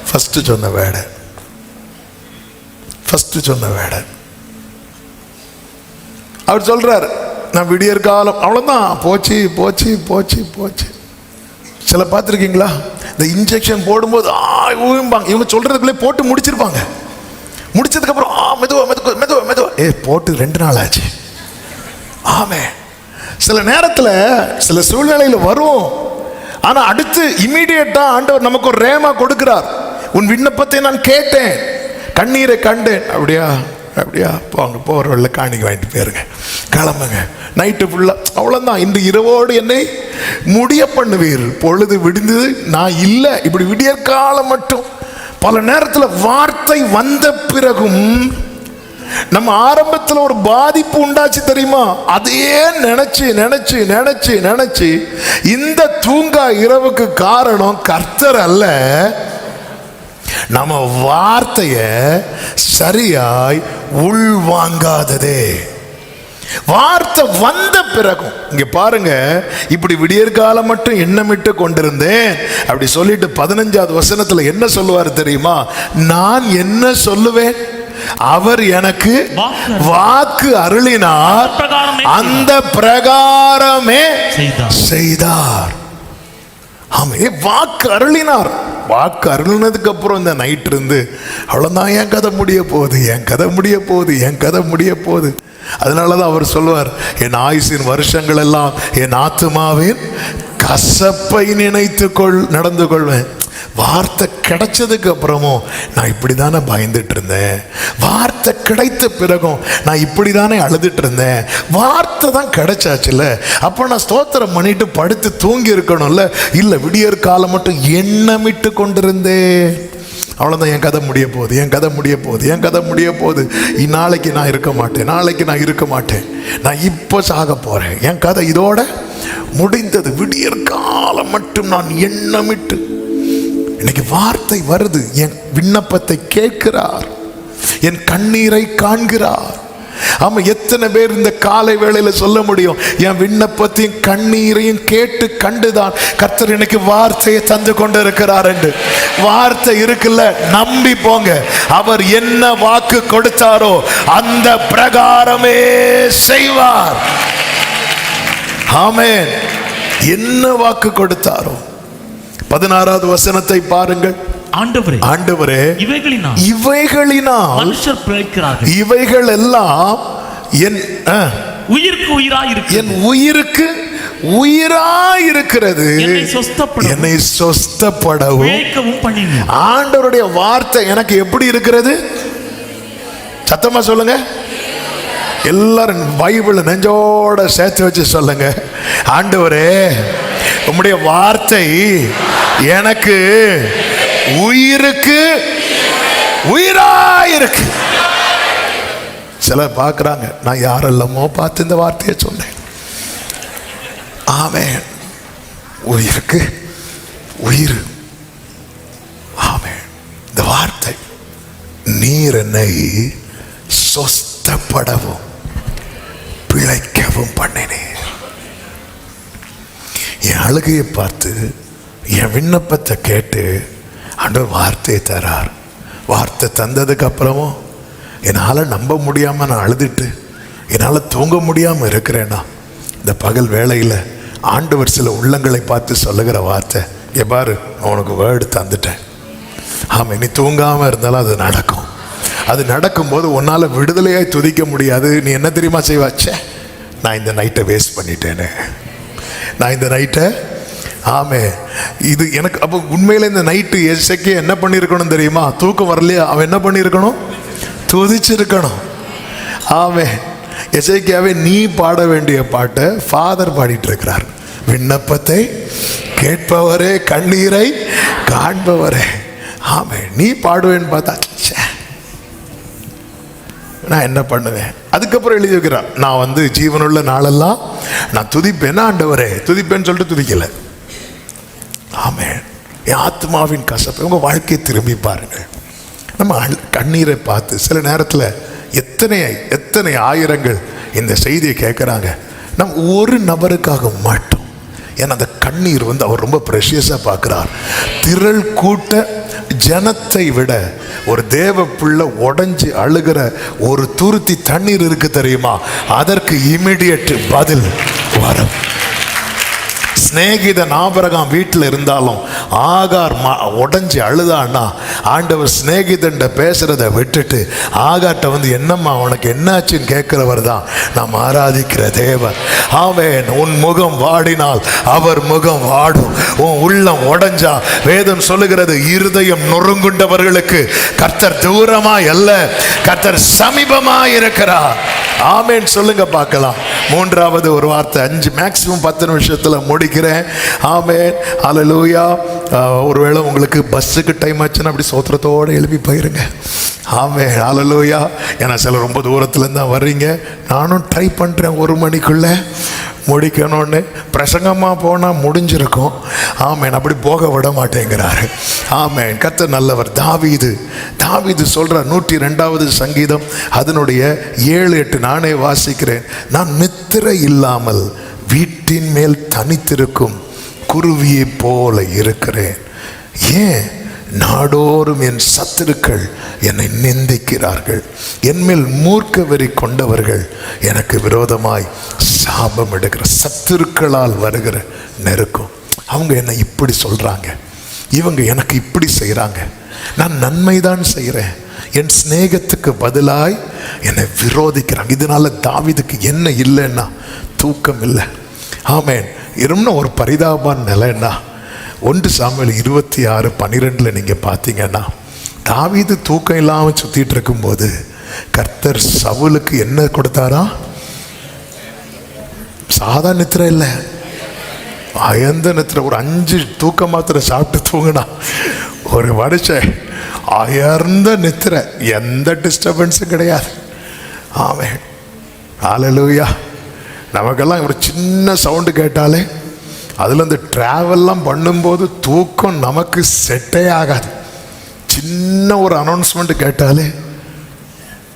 ஃபர்ஸ்ட் சொன்ன வேட. அவர் சொல்றாரு, நான் விடியற் காலம் அவ்வளவுதான், போச்சு போச்சு போச்சு போச்சு. சில பார்த்துருக்கீங்களா? இந்த இன்ஜெக்ஷன் போடும்போது ஊம்பாங்க, இவங்க சொல்றதுக்குள்ளே போட்டு முடிச்சிருப்பாங்க. முடிச்சதுக்கு அப்புறம் மெதுவா மெதுவா மெதுவா மெதுவா, போட்டு 2 நாள் ஆச்சு. ஆமே, சில நேரத்தில் சில சூழ்நிலையில் வரும். ஆனா அடுத்து இமீடியட்டா ஆண்டவர் நமக்கு ஒரு ரேமா கொடுக்கிறார். உன் விண்ணப்பத்தை நான் கேட்டேன், கண்ணீரை கண்டேன். அப்படியா அப்படியா, போங்க, போகிற வழியில காணிக்க வாங்கிட்டு போயிருங்க, கிளம்புங்க, நைட்டு ஃபுல்லா அவ்வளோதான், இன்று இரவோடு என்னை முடிய பண்ணுவீர், பொழுது விடிந்தது நான் இல்லை. இப்படி விடியற் காலம் மட்டும். பல நேரத்தில் வார்த்தை வந்த பிறகும் நம்ம ஆரம்பத்தில் ஒரு பாதிப்பு உண்டாச்சு தெரியுமா? அதையே நினைச்சு நினைச்சு நினைச்சு நினைச்சு இந்த தூங்கா இரவுக்கு காரணம் கர்த்தர் அல்ல, நம்ம வார்த்தைய சரியாய் உள்வாங்காததே. வார்த்தை வந்த பிறகும் இங்க பாருங்க, இப்படி விடியற் காலம் மட்டும் எண்ணமிட்டு கொண்டிருந்தேன் அப்படி சொல்லிட்டு 15வது வசனத்துல என்ன சொல்லுவார் தெரியுமா? நான் என்ன சொல்லுவேன்? அவர் எனக்கு வாக்கு அருளினார், அந்த பிரகாரமே செய்தார். ஆமே, வாக்கு அருளினார். வாக்கு அருளினதுக்கு அப்புறம் இந்த நைட் இருந்து அவ்வளவுதான், என் கதை முடிய போகுது, என் கதை முடிய போகுது, என் கதை முடிய போகுது. அதனாலதான் அவர் சொல்லுவார், என் ஆயுசின் வருஷங்கள் எல்லாம் என் ஆத்துமாவின் கசப்பை நினைத்து நடந்து கொள்வேன். வார்த்தை கிடைச்சதுக்கு அப்புறமும் நான் இப்படிதானே பயந்துட்டு இருந்தேன், வார்த்தை கிடைத்த பிறகும் நான் இப்படிதானே அழுதுட்டு இருந்தேன். வார்த்தை தான் கிடைச்சாச்சுல்ல, அப்போ நான் ஸ்தோத்திரம் பண்ணிட்டு படுத்து தூங்கி இருக்கணும்ல. இல்லை, விடியற் காலம் மட்டும் எண்ணமிட்டு கொண்டிருந்தேன். அவ்வளோதான், என் கதை முடிய போகுது, என் கதை முடிய போகுது, என் கதை முடிய போகுது. நாளைக்கு நான் இருக்க மாட்டேன், நாளைக்கு நான் இருக்க மாட்டேன், நான் இப்போ சாக போறேன், என் கதை இதோட முடிந்தது. விடியற் காலம் மட்டும் நான் எண்ணமிட்டு. இன்னைக்கு வார்த்தை வருது, என் விண்ணப்பத்தை கேட்கிறார், என் கண்ணீரை காண்கிறார். ஆமா, எத்தனை பேர் இந்த காலை வேளையில சொல்ல முடியும், என் விண்ணப்பத்தையும் கண்ணீரையும் கேட்டு கண்டுதான் கர்த்தர் எனக்கு வார்த்தையை தந்து கொண்டு இருக்கிறார் என்று? வார்த்தை இருக்குல்ல, நம்பி போங்க. அவர் என்ன வாக்கு கொடுத்தாரோ அந்த பிரகாரமே செய்வார். ஆமென். என்ன வாக்கு கொடுத்தாரோ. 16வது வசனத்தை பாருங்கள். ஆண்டவரே, இவைகளினால் மனுஷர் பிழைக்கிறார்கள். இவைகள் எல்லாம் என் உயிருக்கு உயிராயிருக்கு, என் உயிருக்கு உயிராயிருக்கிறது, என்னை சொஸ்தப்படவும் பண்ணினீர். ஆண்டவருடைய வார்த்தை எனக்கு எப்படி இருக்கிறது? சத்தமா சொல்லுங்க எல்லாரும், பைபிள் நெஞ்சோட சேர்த்து வச்சு சொல்லுங்க, ஆண்டவரே உம்முடைய வார்த்தை எனக்கு உயிருக்கு உயிராயிருக்கு. சிலர் பார்க்குறாங்க, நான் யாரெல்லாமோ பார்த்து இந்த வார்த்தையை சொன்னேன். ஆமென். உயிருக்கு உயிர். ஆமென். இந்த வார்த்தை, நீர் என்னை சொஸ்தப்படவும் பிழைக்கவும் பண்ணினேன். என் அழுகையை பார்த்து, என் விண்ணப்பத்தை கேட்டு ஆண்டவர் வார்த்தையை தரார். வார்த்தை தந்ததுக்கு அப்புறமும் என்னால் நம்ப முடியாமல் நான் அழுதுட்டு என்னால் தூங்க முடியாமல் இருக்கிறேன்னா, இந்த பகல் வேளையில் ஆண்டவர் சில உள்ளங்களை பார்த்து சொல்லுகிற வார்த்தை, பாரு உனக்கு வேர்டு தந்துட்டேன். ஆமாம், நீ தூங்காமல் இருந்தாலும் அது நடக்கும். அது நடக்கும்போது உன்னால் விடுதலையாய் துதிக்க முடியாது. நீ என்ன தெரியுமா செய்வாச்சே, நான் இந்த நைட்டை வேஸ்ட் பண்ணிட்டேனே, நான் இந்த நைட்டை இது எனக்கு. அப்போ உண்மையில் இந்த நைட்டு எசேக்கியா என்ன பண்ணியிருக்கணும் தெரியுமா? தூக்கம் வரலையா, அவன் என்ன பண்ணியிருக்கணும்? துதிச்சிருக்கணும். எசேக்கியாவே நீ பாட வேண்டிய பாட்டை ஃபாதர் பாடிட்டு இருக்கிறார். விண்ணப்பத்தை கேட்பவரே, கண்ணீரை காண்பவரே. நீ பாடுவேன்னு பார்த்தா நான் என்ன பண்ணுவேன்? அதுக்கப்புறம் எழுதி வைக்கிறான், நான் ஜீவனுள்ள நாளெல்லாம் நான் துதிப்பேன். ஆண்டவரே துதிப்பேன்னு சொல்லிட்டு துதிக்கல. என் ஆத்மாவின் கசப்பை. உங்கள் வாழ்க்கையை திரும்பி பாருங்க. நம்ம கண்ணீரை பார்த்து சில நேரத்தில் எத்தனை ஆயிரங்கள் இந்த செய்தியை கேட்குறாங்க. நம்ம ஒரு நபருக்காக மாட்டோம். ஏன்னா அந்த கண்ணீர் அவர் ரொம்ப ப்ரெஷியஸாக பார்க்குறார். திரள் கூட்ட ஜனத்தை விட ஒரு தேவ பிள்ளை உடஞ்சி அழுகிற ஒரு துருத்தி தண்ணீர் இருக்கு தெரியுமா? அதற்கு இமிடியேட் பதில் வரும். சிநேகிதன் ஆபிரகாம் வீட்டில் இருந்தாலும் ஆகார் உடஞ்சி அழுதான்னா, ஆண்டவர் சிநேகிதன் பேசுறதை விட்டுட்டு ஆகார்ட்ட என்னம்மா உனக்கு என்னாச்சுன்னு கேட்கிறவர் தான் நாம் ஆராதிக்கிற தேவர். உன் முகம் வாடினால் அவர் முகம் வாடும். உன் உள்ளம் உடஞ்சா வேதம் சொல்லுகிறது, இருதயம் நொறுங்குண்டவர்களுக்கு கர்த்தர் தூரமாய் அல்ல, கர்த்தர் சமீபமாய் இருக்கிறார். ஆமேன் சொல்லுங்க பார்க்கலாம். மூன்றாவது ஒரு வார்த்தை, 5 மேக்சிமம் 10 நிமிஷத்தில் முடிக்கிறேன். ஆமேன், அல்லேலூயா. ஒருவேளை உங்களுக்கு பஸ்ஸுக்கு டைம் ஆச்சுன்னா அப்படி சோத்திரத்தோடு எழுப்பி போயிருங்க. ஆமேன், அல்லேலூயா. ஏன்னா சில ரொம்ப தூரத்துலேருந்து தான் வர்றீங்க. நானும் ட்ரை பண்ணுறேன் 1 மணிக்குள்ளே முடிக்கணும்னு. பிரசங்கமாக போனால் முடிஞ்சிருக்கும். ஆமேன், அப்படி போக விட மாட்டேங்கிறாரு. ஆமேன், கர்த்தர் நல்லவர். தாவீது சொல்கிறார், 102வது சங்கீதம் அதனுடைய 7-8 நானே வாசிக்கிறேன். நான் நித்திரை இல்லாமல் வீட்டின் மேல் தனித்திருக்கும் குருவியை போல இருக்கிறேன். ஏன்? நாடோறும் என் சத்துருக்கள் என்னை நிந்திக்கிறார்கள். என்மேல் மூர்க்க வெறி கொண்டவர்கள் எனக்கு விரோதமாய் சாபம் எடுக்கிற சத்துருக்களால் வருகிற நெருக்கம். அவங்க என்னை இப்படி சொல்றாங்க, இவங்க எனக்கு இப்படி செய்கிறாங்க. நான் நன்மைதான் செய்கிறேன், என் சிநேகத்துக்கு பதிலாய் என்னை விரோதிக்கிறாங்க. இதனால தாவீதுக்கு என்ன இல்லைன்னா தூக்கம் இல்லை. ஆமேன். இன்னும் ஒரு பரிதாபமான நிலைன்னா 1 சாமுவேல் 26:12 நீங்கள் பார்த்தீங்கன்னா, தாவீது தூக்கம் இல்லாமல் சுற்றிட்டு இருக்கும்போது கர்த்தர் சவுலுக்கு என்ன கொடுத்தாரா? சாதா நித்திரை இல்லை, அயர்ந்த நித்திரை. ஒரு 5 தூக்க மாத்திரை சாப்பிட்டு தூங்கினா ஒரு மனுஷன் அயர்ந்த நித்திரை, எந்த டிஸ்டர்பன்ஸும் கிடையாது. ஆமென், ஹல்லேலூயா. நமக்கெல்லாம் ஒரு சின்ன சவுண்டு கேட்டாலே அதில் இந்த ட்ராவல்லாம் பண்ணும்போது தூக்கம் நமக்கு செட்டே ஆகாது. சின்ன ஒரு அனௌன்ஸ்மெண்ட் கேட்டாலே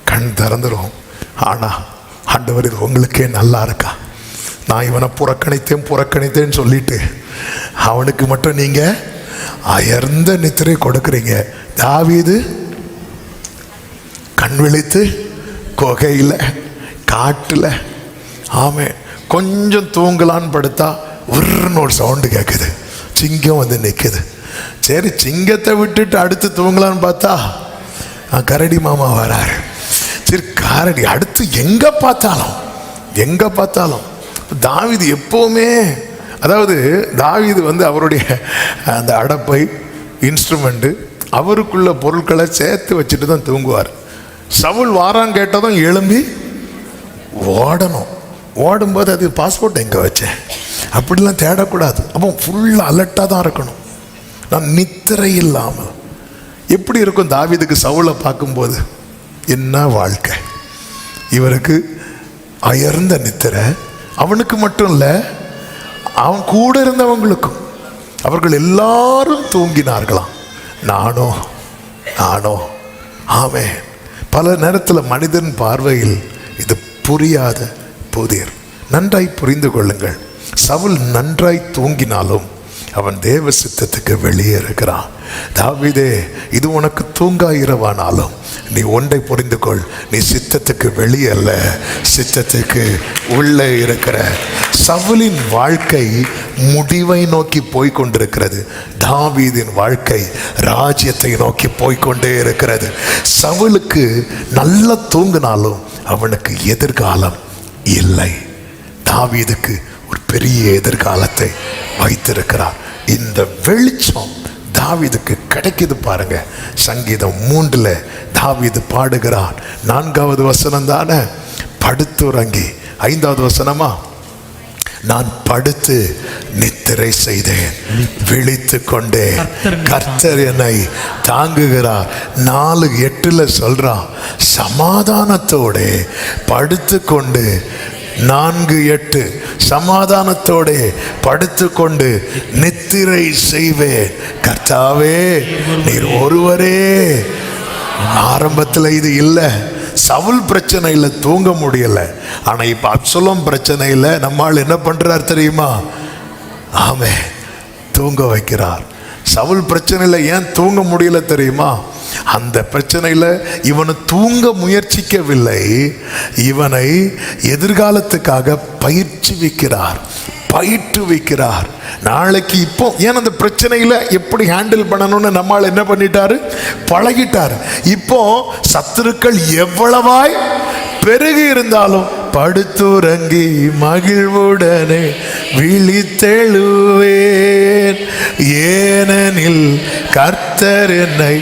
கண் திறந்துடும். ஆனால் ஆண்டவர் இது உங்களுக்கே நல்லா இருக்கா, நான் இவனை புறக்கணித்தேன்னு சொல்லிட்டு அவனுக்கு மட்டும் நீங்கள் அயர்ந்த நித்திரை கொடுக்குறீங்க. தாவீது கண் விழித்து குகையில் காட்டில், ஆமே, கொஞ்சம் தூங்கலான்னு படுத்தா உருன்னு ஒரு சவுண்டு கேட்குது, சிங்கம் வந்து நிற்குது. சரி, சிங்கத்தை விட்டுட்டு அடுத்து தூங்கலான்னு பார்த்தா கரடி மாமா வராரு. சரி, கரடி அடுத்து எங்கே பார்த்தாலும் தாவீது எப்போவுமே, அதாவது தாவீது அவருடைய அந்த அடப்பை இன்ஸ்ட்ருமெண்ட்டு அவருக்குள்ள பொருட்களை சேர்த்து வச்சுட்டு தான் தூங்குவார். சவுல் வாரான்னு கேட்டதும் எழும்பி ஓடணும். ஓடும்போது அது பாஸ்போர்ட் எங்கே வச்சேன் அப்படிலாம் தேடக்கூடாது. அப்போ ஃபுல்லாக அலர்ட்டாக தான் இருக்கணும். நான் நித்திரை இல்லாமல் எப்படி இருக்கும் தாவீதுக்கு சவுலை பார்க்கும்போது? என்ன வாழ்க்கை இவருக்கு! அயர்ந்த நித்திரை. அவனுக்கு மட்டும் இல்லை, அவன் கூட இருந்தவங்களுக்கும். அவர்கள் எல்லாரும் தூங்கினார்களாம். நானோ ஆமே. பல நேரத்தில் மனிதன் பார்வையில் இது புரியாத புதிர். நன்றாய் புரிந்து கொள்ளுங்கள், சவுல் நன்றாய் தூங்கினாலும் அவன் தேவ சித்தத்துக்கு வெளியே இருக்கிறான். தாவீதே, இது உனக்கு தூங்கா இரவானாலும் நீ ஒன்றை புரிந்து கொள், நீ சித்தத்துக்கு வெளியே அல்ல, சித்தத்துக்கு உள்ளே இருக்கிற. சவுலின் வாழ்க்கை முடிவை நோக்கி போய்கொண்டிருக்கிறது. தாவீதின் வாழ்க்கை ராஜ்யத்தை நோக்கி போய்கொண்டே இருக்கிறது. சவுலுக்கு நல்லா தூங்கினாலும் அவனுக்கு எதிர்காலம் இல்லை. தாவீதுக்கு ஒரு பெரிய எதிர்காலத்தை வைத்திருக்கிறார். இந்த வெளிச்சம் தாவீதுக்கு கிடைக்குது பாருங்க. சங்கீதம் 3 தாவீது பாடுகிறான். 4வது வசனம் தானே, படுத்துறங்கி. 5வது வசனமா, நான் படுத்து நித்திரை செய்தேன், விழித்து கொண்டேன், கர்த்தர் என்னை தாங்குகிறார். 4:8 சொல்றான், சமாதானத்தோட படுத்து கொண்டு. 4:8 சமாதானத்தோட படுத்துக்கொண்டு நித்திரை செய்வேன். கர்த்தாவே நீர் ஒருவரே. ஆரம்பத்தில் இது இல்லை. சவுல் பிரச்சனையில் தூங்க முடியல. ஆனா இப்ப அப்சலோம் பிரச்சனையில் நம்மால் என்ன பண்றார் தெரியுமா? ஆமே, தூங்க வைக்கிறார். சவுல் பிரச்சனையில் ஏன் தூங்க முடியல தெரியுமா? அந்த பிரச்சனையில் இவனை தூங்க முயற்சிக்கவில்லை, இவனை எதிர்காலத்துக்காக பயிற்றுவிக்கிறார். நாளைக்கு இப்போ ஏன் அந்த பிரச்சனையில் எப்படி ஹேண்டில் பண்ணணும்னு நம்மால் என்ன பண்ணிட்டாரு? பழகிட்டார். இப்போ சத்துருக்கள் எவ்வளவாய் பெருகி இருந்தாலும் படுத்துறங்கி மகிழ்வுடனே விழித்தெழுவேன், ஏனெனில் கர்த்தர் என்னை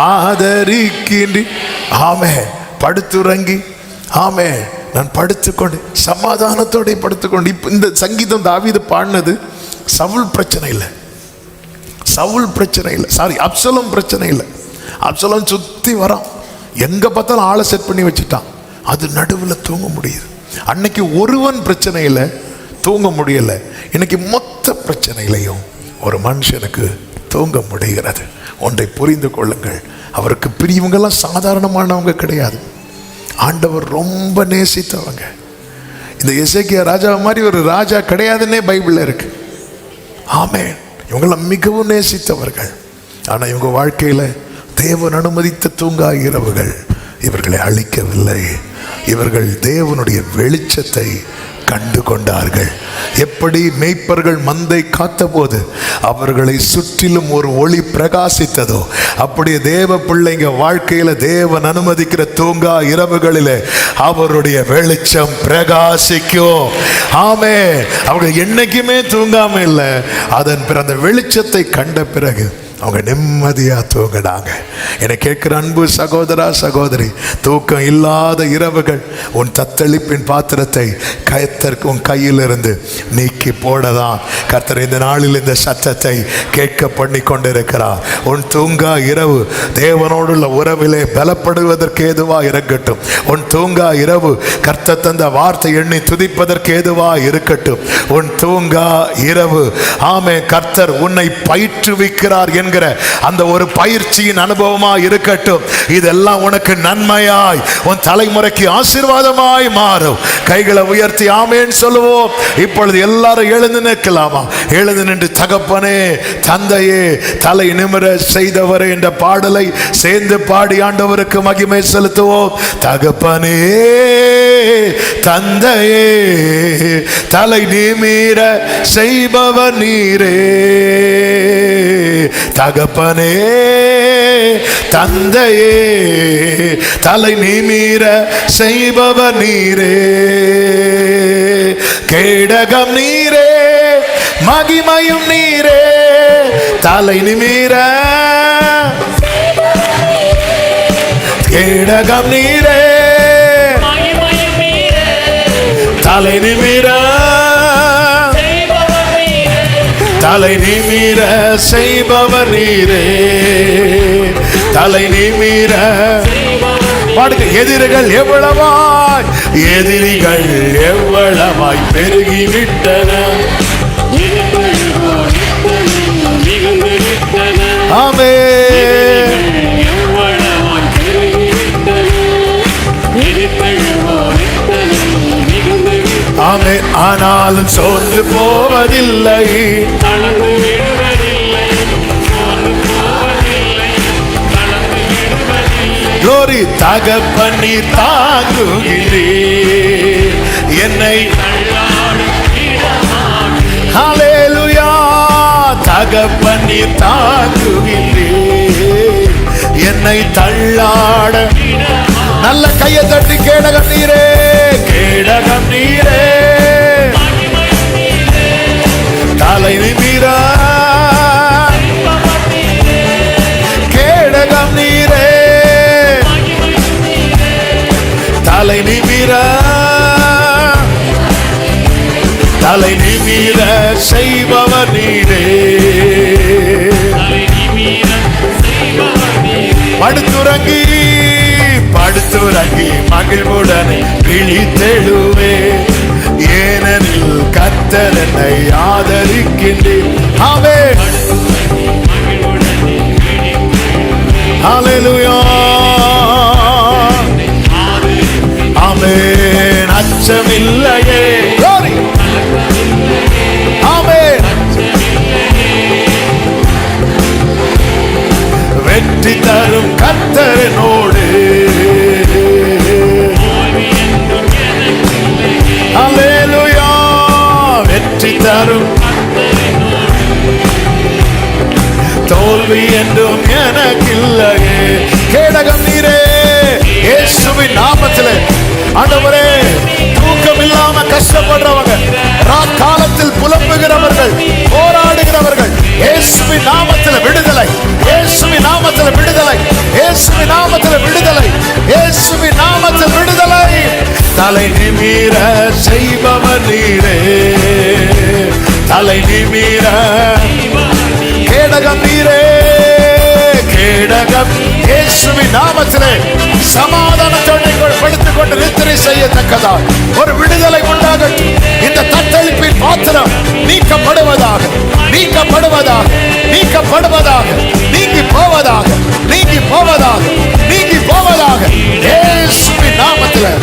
ஆதரிக்கின்ற. ஆமே, படுத்துறங்கி. ஆமே, நான் படுத்துக்கொண்டு சமாதானத்தோட படுத்துக்கொண்டு. இப்போ இந்த சங்கீதம் தாவீது பாடினது சவுல் பிரச்சனை இல்லை, அப்சலோம் பிரச்சனை இல்லை. அப்சலோம் சுத்தி வரான், எங்க பார்த்தாலும் ஆளை செட் பண்ணி வச்சுட்டான். அது நடுவில் தூங்க முடியுது. அன்னைக்கு ஒருவன் பிரச்சனையில் தூங்க முடியல, இன்னைக்கு மொத்த பிரச்சனையிலையும் ஒரு மனுஷனுக்கு தூங்க முடிகிறது. ஒன்றை புரிந்து கொள்ளுங்கள், அவருக்கு பிரியவங்கெல்லாம் சாதாரணமானவங்க கிடையாது. ஆண்டவர் ரொம்ப நேசித்தவங்க. இந்த எசேக்கியா ராஜா மாதிரி ஒரு ராஜா கிடையாதுன்னே பைபிள்ல இருக்கு. ஆமென். இவங்கெல்லாம் மிகவும் நேசித்தவர்கள். ஆனா இவங்க வாழ்க்கையில தேவன் அனுமதித்த தூங்கா இரவுகள் இவர்களை அழிக்கவில்லை. இவர்கள் தேவனுடைய வெளிச்சத்தை கண்டு கொண்டார்கள். எப்படி மேய்ப்பர்கள் மந்தை காத்தபோது அவர்களை சுற்றிலும் ஒரு ஒளி பிரகாசித்ததோ, அப்படியே தேவ பிள்ளைங்க வாழ்க்கையில தேவன் அனுமதிக்கிற தூங்கா இரவுகளிலே அவருடைய வெளிச்சம் பிரகாசிக்கும். ஆமே, அவர்கள் என்னைக்குமே தூங்காம இல்லை. அதன் பிறகு அந்த வெளிச்சத்தை கண்ட பிறகு அவங்க நிம்மதியா தூங்கினாங்க. என்னை கேட்கிற அன்பு சகோதரா சகோதரி, தூக்கம் இல்லாத இரவுகள் உன் தத்தளிப்பின் பாத்திரத்தை கர்த்தர் உன் கையிலிருந்து நீக்கி போடதான் கர்த்தர் இந்த நாளில் இந்த சத்தத்தை கேட்க பண்ணி கொண்டிருக்கிறார். உன் தூங்கா இரவு தேவனோடுள்ள உறவிலே பலப்படுவதற்கு ஏதுவா இருக்கட்டும். உன் தூங்கா இரவு கர்த்தர் தந்த வார்த்தை எண்ணி துதிப்பதற்கு ஏதுவா இருக்கட்டும். உன் தூங்கா இரவு ஆமே கர்த்தர் உன்னை பயிற்றுவிக்கிறார் என்கிற அந்த ஒரு பயிற்சியின் அனுபவமா இருக்கட்டும். இதெல்லாம் உனக்கு நன்மையாய் உன் தலைமுறைக்கு ஆசீர்வாதமாய் மாறும். கைகளை உயர்த்தி ஆமேன் சொல்லுவோம். இப்பொழுது எல்லாரும் எழுந்து நிற்கலாமா? எழுந்து நின்று தகப்பனே தந்தையே தலை நிமிர செய்தவரே என்ற பாடலை சேர்ந்து பாடி ஆண்டவருக்கு மகிமை செலுத்துவோம். தகப்பனே தந்தையே தலை நிமிர செய்பவர் நீரே, தகப்பனே தந்தையே தலை நிமிர செய்பவர் நீரே, கேடகம் நீரே மகிமையும் நீரே, தலை நிமிர கேடகம் நீரே தலை நிமிர தலை நிமிர செய்பவர் நீரே, தலை நிமிர பாடுங்க. எதிரிகள் எவ்வளவாய் பெருகிவிட்டன. ஆமென். ஆமென். ஆனாலும் சோர்ந்து போவதில்லை, தகப்பனி தாங்குகிறீர் என்னை. ஹல்லேலூயா. தகப்பனி தாங்குகிறீர் என்னை தள்ளாட. நல்ல கையை தட்டி கேடகம் நீரே, கேடகம் நீரே, தலை நிமிர கேடகம் நீரே, தலை நிமிர, தலை நிமிர செய்பவர் நீரே. படுத்துறங்கி படுத்துறங்கி மகிழ்வுடனே விழித்தெழுவே, ஏனெனில் கர்த்தர் என்னை ஆதரிக்கின்றேன். ஆமென். ஹல்லேலூயா. ஆமென். அச்சமில்லையே. ஆமென். வெற்றி தரும் கர்த்தரனோடு. ஹல்லேலூயா. வெற்றி தரும் தோல்வி என்றும் எனக்கில்லையே. கேடகம் நீரே, இயேசுவின் நாமத்திலே. ஆண்டவரே, தூக்கம் இல்லாம கஷ்டப்படுறவங்க, ராக்காலத்தில் புலம்புகிறவர்கள், போராடுகிறவர்கள், இயேசுவின் நாமத்தில் விடுதலை, இயேசுவின் நாமத்தில் விடுதலை, இயேசுவின் நாமத்தில் விடுதலை, இயேசுவின் நாமத்தில் விடுதலை. தலை நிமிர செய்பவர் நீரே, தலை நிமிர. கேடகம் நீரே, கேடகம். இயேசுவின் நாமத்திலே சமாதானத்தோடு படுத்துக் கொண்டு நித்திரை செய்யத்தக்கதா ஒரு விடுதலை உண்டாகட்டும். இந்த தத்தளிப்பின் பாத்திரம் நீக்கப்படுவதாக, நீக்கப்படுவதாக, நீக்கப்படுவதாக, நீங்கி போவதாக, நீங்கி போவதாக, நீங்கி போவதாக. இயேசுவின் நாமத்திலே.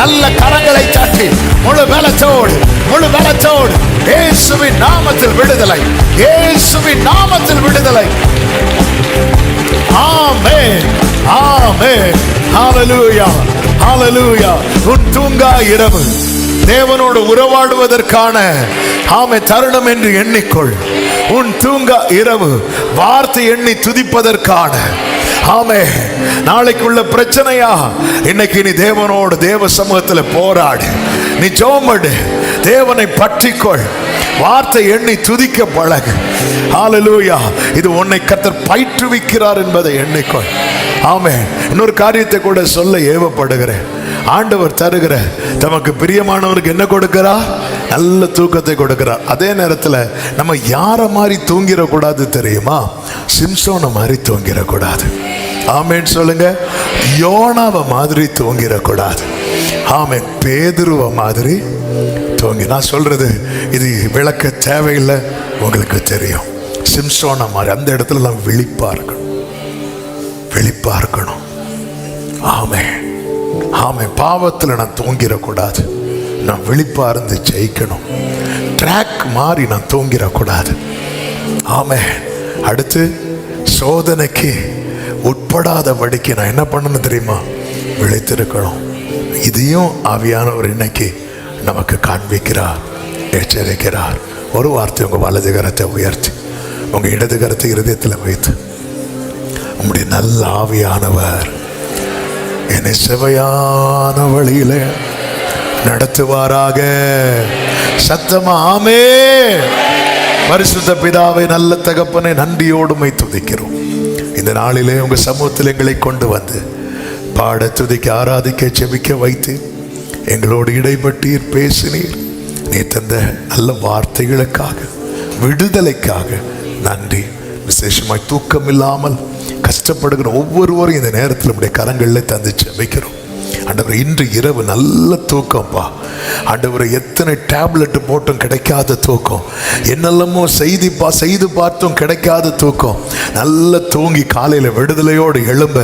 நல்ல கரங்களை தட்டி முழு பலத்தோடு, முழு பலத்தோடு இயேசுவின் நாமத்தில் விடுதலை, இயேசுவின் நாமத்தில் விடுதலை. ஆமென், ஆமென். ஹல்லேலூயா, ஹல்லேலூயா. உன் தூங்கா இரவு தேவனோடு உறவாடுவதற்கான தருணம் என்று எண்ணிக்கொள். உன் தூங்கா இரவு வார்த்தை எண்ணி துதிப்பதற்கான. ஆமென். நாளைக்குள்ள பிரச்சனையா, இன்னைக்கு நீ தேவனோடு தேவ சமூகத்தில் போராடு. நீ ஜெபமடு, தேவனை பற்றிக்கொள், வார்த்தை எண்ணி துதிக்க பழகு. ஹல்லேலூயா. இது உன்னை கர்த்தர் பயிற்றுவிக்கிறார் என்பதை எண்ணிக்கொள். ஆமென். இன்னொரு காரியத்தை கூட சொல்ல ஏவப்படுகிறேன். ஆண்டவர் தருகிற தமக்கு பிரியமானவருக்கு என்ன கொடுக்கிறார்? நல்ல தூக்கத்தை கொடுக்கிறார். அதே நேரத்தில் நம்ம யார மாதிரி தூங்கிடக்கூடாது தெரியுமா? சிம்சோனை மாதிரி தூங்கிடக்கூடாது. ஆமென் சொல்லுங்க. யோனாவை மாதிரி தூங்கிடக்கூடாது. ஆமென். பேதுருவ மாதிரி தூங்கி. நான் சொல்றது இது விளக்க தேவையில்லை, உங்களுக்கு தெரியும். சிம்சோனை மாதிரி அந்த இடத்துல நான் விழிப்பா இருக்கணும், விழிப்பா இருக்கணும். ஆமென், ஆமென். பாவத்தில் நான் தூங்கிடக்கூடாது, நான் விழிப்பா இருந்து ஜெயிக்கணும். ட்ராக் மாறி நான் தூங்கிடக்கூடாது. ஆமென். அடுத்து சோதனைக்கு உட்படாதபடிக்கு நான் என்ன பண்ணணும் தெரியுமா? விழித்திருக்கணும். இதையும் ஆவியானவர் இன்னைக்கு நமக்கு காண்பிக்கிறார், எச்சரிக்கிறார். ஒரு வார்த்தை உங்க வலது கரத்தை உயர்த்தி உங்க இடது கரத்தை இருதயத்தில் வைத்து, உங்களுடைய நல்ல ஆவியானவர் என்னை செவையான வழியில நடத்துவாராக. சத்தமா ஆமென். பரிசுத்த பிதாவை, நல்ல தகப்பனை, நன்றியோடுமை துதிக்கிறோம். இந்த நாளிலே உங்க சமூகத்தில் எங்களை கொண்டு வந்து பாட, துதிக்க, ஆராதிக்க, செபிக்க வைத்து எங்களோடு இடைப்பட்டீர், பேசினீர். நீ தந்த நல்ல வார்த்தைகளுக்காக, விடுதலைக்காக நன்றி. விசேஷமாய் தூக்கம் இல்லாமல் கஷ்டப்படுகிற ஒவ்வொருவரும் இந்த நேரத்தில் நம்முடைய கரங்களில் தந்து செபிக்கிறோம். ஆண்டவரே, இன்று இரவு நல்ல தூக்கம்ப்பா. ஆண்டவரை எத்தனை டேப்லெட் போட்டும் கிடைக்காத தூக்கம், என்னெல்லாமோ செய்து பார்த்தும் கிடைக்காத தூக்கம், நல்ல தூங்கி காலையில் விடுதலையோடு எழும்ப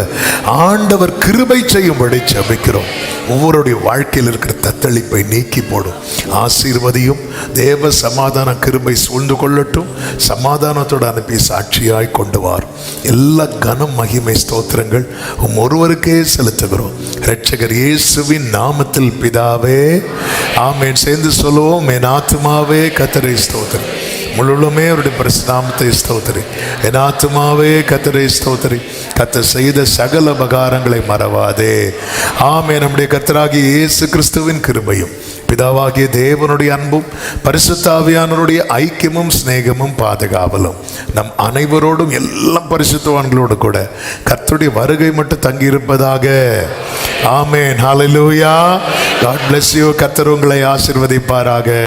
ஆண்டவர் கிருபை செய்யும்படி ஜெபிக்கிறோம். ஒவ்வொருடைய வாழ்க்கையில் இருக்கிற தத்தளிப்பை நீக்கி போடும். ஆசீர்வதியும். தேவ சமாதான கிருபை சூழ்ந்து கொள்ளட்டும். சமாதானத்தோடு அனுப்பி சாட்சியாய் கொண்டு வார். எல்லா கனம் மகிமை ஸ்தோத்திரங்கள் ஒருவருக்கே செலுத்துகிறோம். இரட்சகர் இயேசுவின் நாமத்தில் பிதாவே, ஆமென். சேர்ந்து சொல்லுவோம், என் ஆத்துமாவே கர்த்தரை ஸ்தோத்திரி, முழுமே அவருடைய பரிசுநாமத்தை ஸ்தோத்திரி. என் ஆத்துமாவே கர்த்தரை ஸ்தோத்திரி, கர்த்தர் செய்த சகல உபகாரங்களை மறவாதே. ஆமென். நம்முடைய கர்த்தராகிய இயேசு கிறிஸ்துவின் கிருபையும் பிதாவாகிய தேவனுடைய அன்பும் பரிசுத்த ஆவியானவருடைய ஐக்கியமும் சிநேகமும் பாதுகாவலும் நம் அனைவரோடும் எல்லாம் பரிசுத்தவான்களோடு கூட கர்த்தருடைய வருகை மட்டும் தங்கியிருப்பதாக. ஆமென். ஹல்லேலூயா. God bless you. கர்த்தர் உங்களை ஆசீர்வதிப்பாராக.